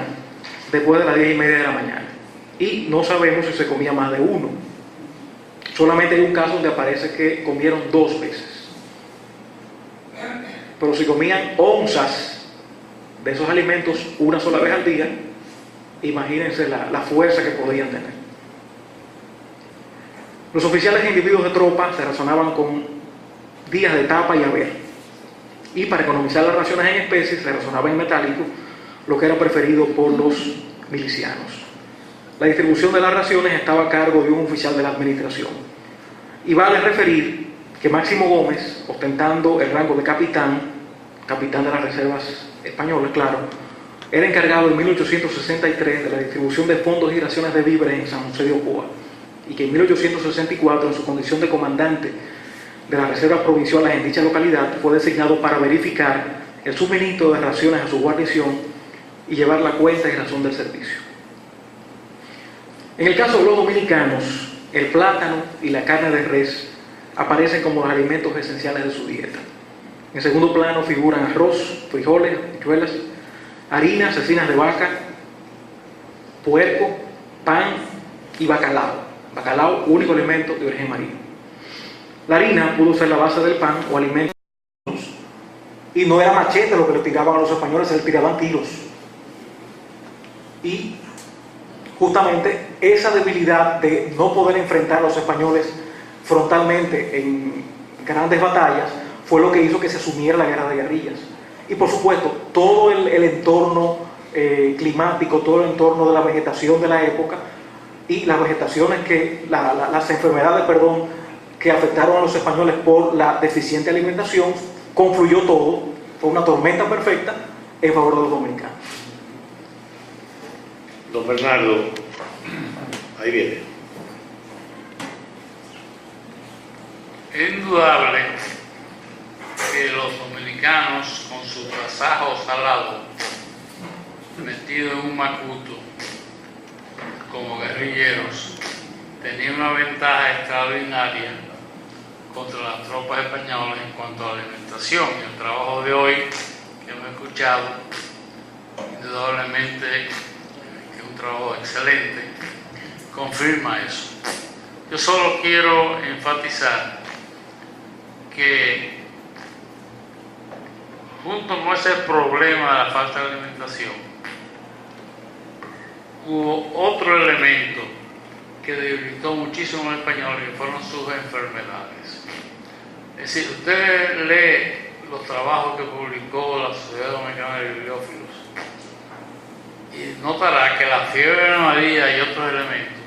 después de las 10:30 de la mañana, y no sabemos si se comía más de uno. Solamente hay un caso donde aparece que comieron 2 veces. Pero si comían onzas de esos alimentos una sola vez al día, imagínense la fuerza que podían tener. Los oficiales e individuos de tropa se razonaban con días de tapa y haber, y para economizar las raciones en especie se razonaba en metálico, lo que era preferido por los milicianos. La distribución de las raciones estaba a cargo de un oficial de la administración, y vale referir que Máximo Gómez, ostentando el rango de capitán de las reservas españolas, claro, era encargado en 1863 de la distribución de fondos y raciones de víveres en San José de Ocoa, y que en 1864, en su condición de comandante de las reservas provinciales en dicha localidad, fue designado para verificar el suministro de raciones a su guarnición y llevar la cuenta y razón del servicio. En el caso de los dominicanos, el plátano y la carne de res aparecen como los alimentos esenciales de su dieta. En segundo plano figuran arroz, frijoles, habichuelas, harina, cecinas de vaca, puerco, pan y bacalao. Bacalao, único alimento de origen marino. La harina pudo ser la base del pan o alimento, y no era machete lo que le tiraban a los españoles, se le tiraban tiros. Y justamente esa debilidad de no poder enfrentar a los españoles frontalmente en grandes batallas fue lo que hizo que se asumiera la guerra de guerrillas. Y por supuesto, todo el entorno climático, todo el entorno de la vegetación de la época y las vegetaciones las enfermedades, que afectaron a los españoles por la deficiente alimentación, confluyó todo, fue una tormenta perfecta en favor de los dominicanos. Don Bernardo, ahí viene. Es indudable que los dominicanos, con su tasajo salado, metidos en un macuto, como guerrilleros, tenían una ventaja extraordinaria contra las tropas españolas en cuanto a la alimentación. Y el trabajo de hoy que hemos escuchado, indudablemente, que es un trabajo excelente, confirma eso. Yo solo quiero enfatizar que junto con ese problema de la falta de alimentación, hubo otro elemento que debilitó muchísimo al español, que fueron sus enfermedades. Es decir, usted lee los trabajos que publicó la Sociedad Dominicana de Bibliófilos y notará que la fiebre amarilla y otros elementos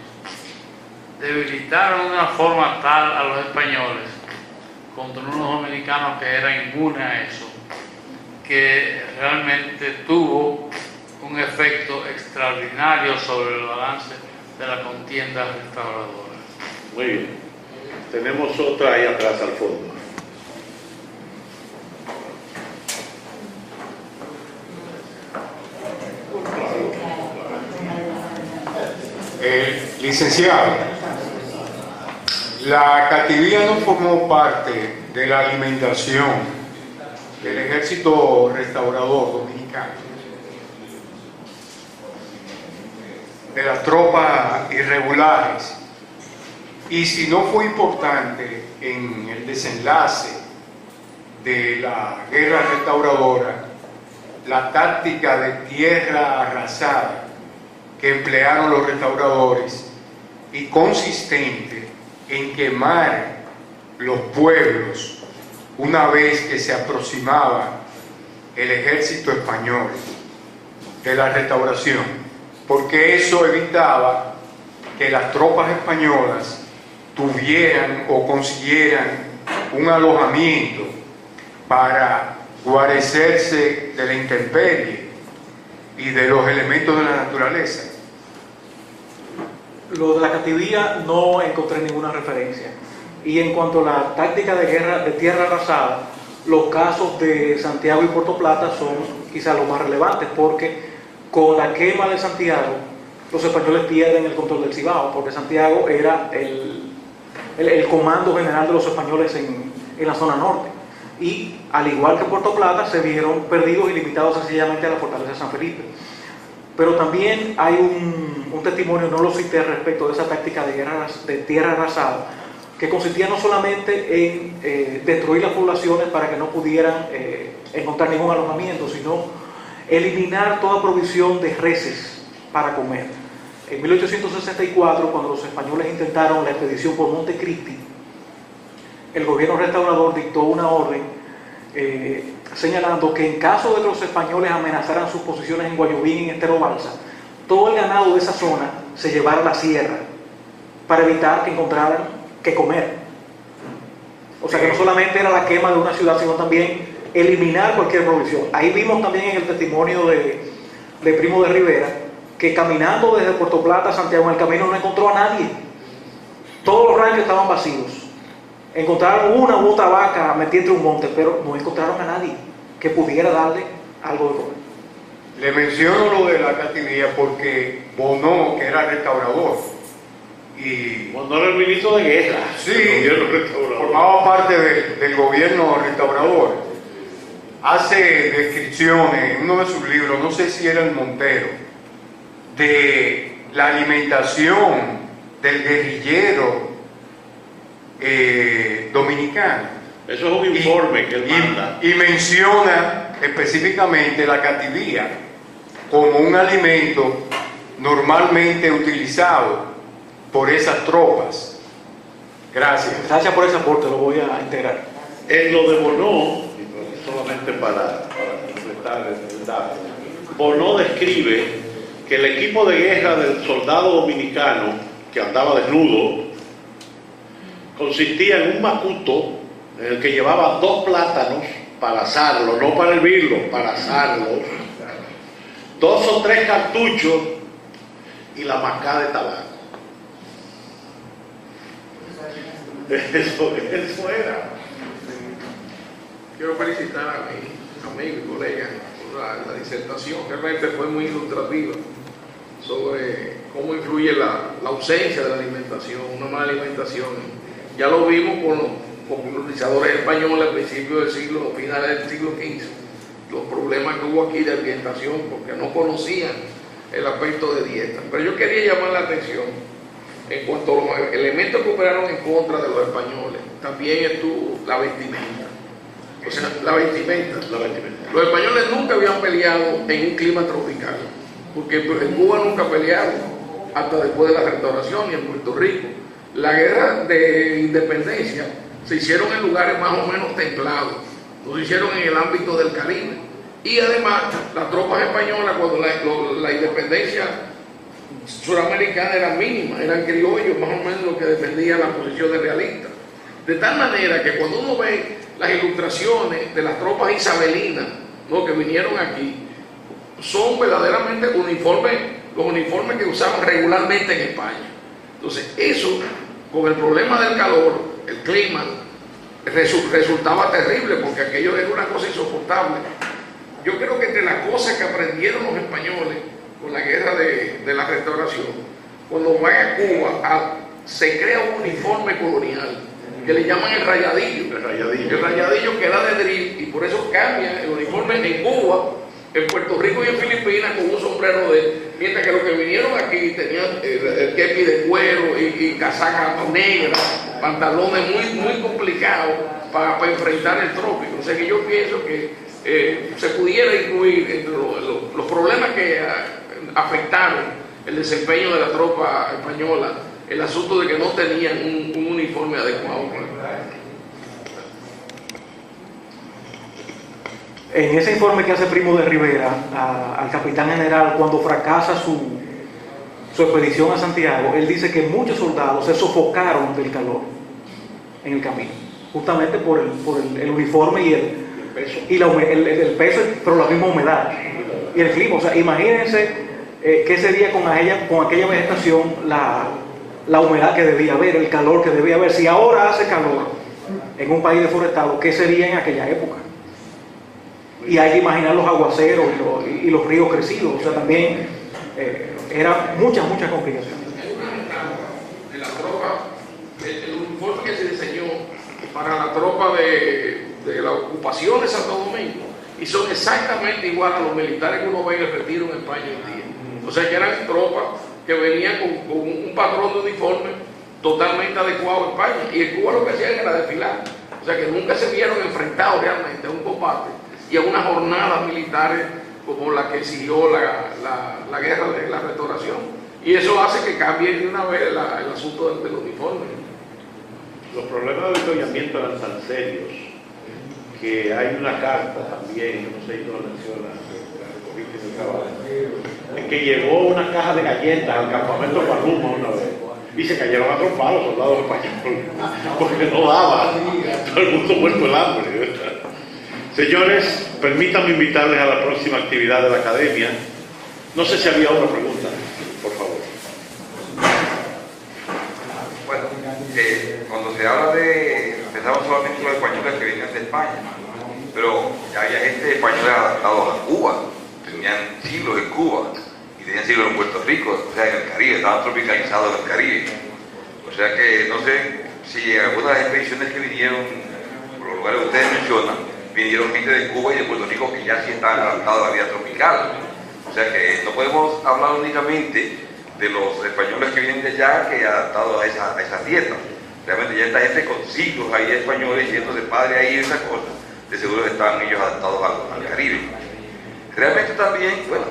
debilitaron de una forma tal a los españoles contra unos dominicanos que eran inmunes a eso, que realmente tuvo un efecto extraordinario sobre el balance de la contienda restauradora. Muy bien. Tenemos otra ahí atrás al fondo. Licenciado, la cativía no formó parte de la alimentación del ejército restaurador dominicano, de las tropas irregulares, y si no fue importante en el desenlace de la guerra restauradora, la táctica de tierra arrasada que emplearon los restauradores y consistente en quemar los pueblos una vez que se aproximaba el ejército español de la restauración, porque eso evitaba que las tropas españolas tuvieran o consiguieran un alojamiento para guarecerse de la intemperie y de los elementos de la naturaleza. Lo de la cativía no encontré ninguna referencia. Y en cuanto a la táctica de guerra de tierra arrasada, los casos de Santiago y Puerto Plata son quizás los más relevantes, porque con la quema de Santiago los españoles pierden el control del Cibao, porque Santiago era el comando general de los españoles en la zona norte. Y al igual que Puerto Plata, se vieron perdidos y limitados sencillamente a la fortaleza de San Felipe. Pero también hay un testimonio, no lo cité, respecto de esa táctica de guerra de tierra arrasada, que consistía no solamente en destruir las poblaciones para que no pudieran encontrar ningún alojamiento, sino eliminar toda provisión de reses para comer. En 1864, cuando los españoles intentaron la expedición por Montecristi, el gobierno restaurador dictó una orden señalando que en caso de que los españoles amenazaran sus posiciones en Guayubín y en Estero Balsa, todo el ganado de esa zona se llevara a la sierra para evitar que encontraran que comer. O sea que no solamente era la quema de una ciudad, sino también eliminar cualquier provisión. Ahí vimos también en el testimonio de Primo de Rivera que caminando desde Puerto Plata a Santiago en el camino no encontró a nadie. Todos los ranchos estaban vacíos. Encontraron una u otra vaca metida entre un monte, pero no encontraron a nadie que pudiera darle algo de comer. Le menciono lo de la cativía porque Bonó, que era restaurador, y Cuando era el ministro de guerra, sí, el gobierno restaurador, formaba parte del gobierno restaurador, hace descripciones en uno de sus libros, no sé si era el Montero, de la alimentación del guerrillero dominicano. Eso es un informe que él manda. Y menciona específicamente la cativía como un alimento normalmente utilizado por esas tropas. Gracias. Gracias por ese aporte, lo voy a integrar. En lo de Bonó, solamente para completar el dato, Bonó describe que el equipo de guerra del soldado dominicano que andaba desnudo consistía en un macuto en el que llevaba 2 plátanos para asarlo, no para hervirlo, para asarlo, 2 o 3 cartuchos y la mascada de tabaco. Eso era. Quiero felicitar a mi amigo y colega por la disertación, realmente fue muy ilustrativa sobre cómo influye la ausencia de la alimentación, una mala alimentación. Ya lo vimos con los colonizadores españoles al principio del siglo, finales del siglo XV, los problemas que hubo aquí de ambientación porque no conocían el aspecto de dieta. Pero yo quería llamar la atención en cuanto a los elementos que operaron en contra de los españoles. También estuvo la vestimenta. O sea, la vestimenta. Los españoles nunca habían peleado en un clima tropical, porque en Cuba nunca pelearon hasta después de la restauración y en Puerto Rico. La guerra de independencia se hicieron en lugares más o menos templados, no se hicieron en el ámbito del Caribe. Y además, las tropas españolas, cuando la independencia suramericana era mínima, eran criollos, más o menos lo que defendía la posición de realistas. De tal manera que cuando uno ve las ilustraciones de las tropas isabelinas, ¿no?, que vinieron aquí, son verdaderamente uniformes, los uniformes que usaban regularmente en España. Entonces, eso, con el problema del calor, el clima, resultaba terrible, porque aquello era una cosa insoportable. Yo creo que entre las cosas que aprendieron los españoles con la guerra de la restauración, cuando van a Cuba, se crea un uniforme colonial que le llaman el rayadillo. El rayadillo que era de drill, y por eso cambia el uniforme en Cuba, en Puerto Rico y en Filipinas con un sombrero mientras que los que vinieron aquí tenían el kepi de cuero y casaca negra, pantalones muy complicados para enfrentar el trópico. O sea que yo pienso que se pudiera incluir entre los problemas que afectaron el desempeño de la tropa española, el asunto de que no tenían un uniforme adecuado. En ese informe que hace Primo de Rivera al capitán general cuando fracasa su expedición a Santiago, él dice que muchos soldados se sofocaron del calor en el camino, justamente por el uniforme y el peso, pero la misma humedad y el clima. O sea, imagínense qué sería con aquella vegetación, la humedad que debía haber, el calor que debía haber. Si ahora hace calor en un país deforestado, ¿qué sería en aquella época? Y hay que imaginar los aguaceros y los ríos crecidos. O sea, también eran muchas complicaciones. De la tropa, el uniforme que se diseñó para la tropa de la ocupación de Santo Domingo, y son exactamente igual a los militares que uno ve en el retiro en España hoy día. O sea, que eran tropas que venían con un patrón de uniforme totalmente adecuado a España, y en Cuba lo que hacían era desfilar. O sea, que nunca se vieron enfrentados realmente a un combate y a unas jornadas militares como la que siguió la guerra de la restauración. Y eso hace que cambie de una vez el asunto del uniforme. Los problemas de avituallamiento eran tan serios que hay una carta también, no sé si lo menciona, en que llegó una caja de galletas al campamento Paluma una vez y se cayeron a trompar los soldados españoles porque no daba, todo el mundo muerto el hambre. Señores, permítanme invitarles a la próxima actividad de la academia. No sé si había otra pregunta, por favor. Bueno, cuando se habla pensamos solamente los españoles que venían de España, pero había gente española adaptados a Cuba, tenían siglos en Cuba y tenían siglos en Puerto Rico, o sea, en el Caribe, estaban tropicalizados en el Caribe. O sea que no sé si algunas de las expediciones que vinieron por los lugares que ustedes mencionan, vinieron gente de Cuba y de Puerto Rico que ya sí estaban adaptados a la vida tropical. O sea que no podemos hablar únicamente de los españoles que vienen de allá que adaptados a esa dieta. Realmente ya esta gente con siglos ahí españoles yendo de padre ahí y esas cosas, de seguro están ellos adaptados al Caribe. Realmente también, bueno,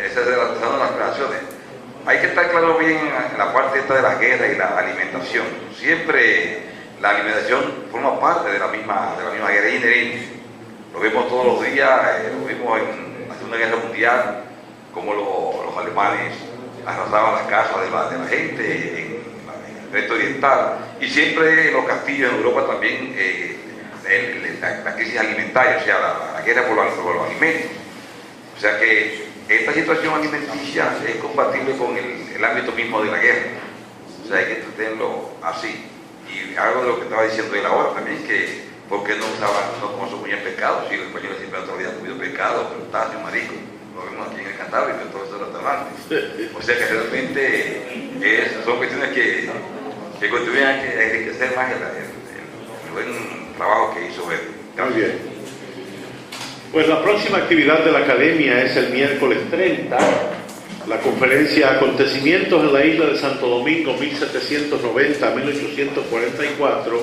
esa es de las relaciones. Hay que estar claro bien en la parte esta de la guerra y la alimentación. Siempre la alimentación forma parte de la misma guerra inherente. Lo vemos todos los días, lo vimos en la Segunda Guerra Mundial, como los alemanes arrasaban las casas de la gente en el resto oriental, y siempre en los castillos en Europa también la crisis alimentaria, o sea, la guerra por los alimentos. O sea que esta situación alimenticia es compatible con el ámbito mismo de la guerra. O sea, hay que entenderlo así. Y algo de lo que estaba diciendo él ahora también, que ¿por qué no consumían pescado? Si los españoles siempre habían comido pescado, crustáceos, mariscos. Lo vemos aquí en el Cantábrico, en todos esos restaurantes. O sea que realmente son cuestiones que contribuyen a enriquecer más el buen trabajo que hizo él. Muy bien. Pues la próxima actividad de la academia es el miércoles 30, la conferencia Acontecimientos en la isla de Santo Domingo 1790 a 1844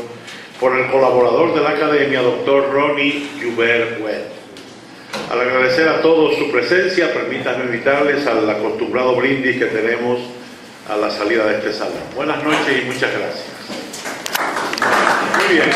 por el colaborador de la academia, doctor Ronnie Joubert Webb. Al agradecer a todos su presencia, permítanme invitarles al acostumbrado brindis que tenemos a la salida de este salón. Buenas noches y muchas gracias. Muy bien.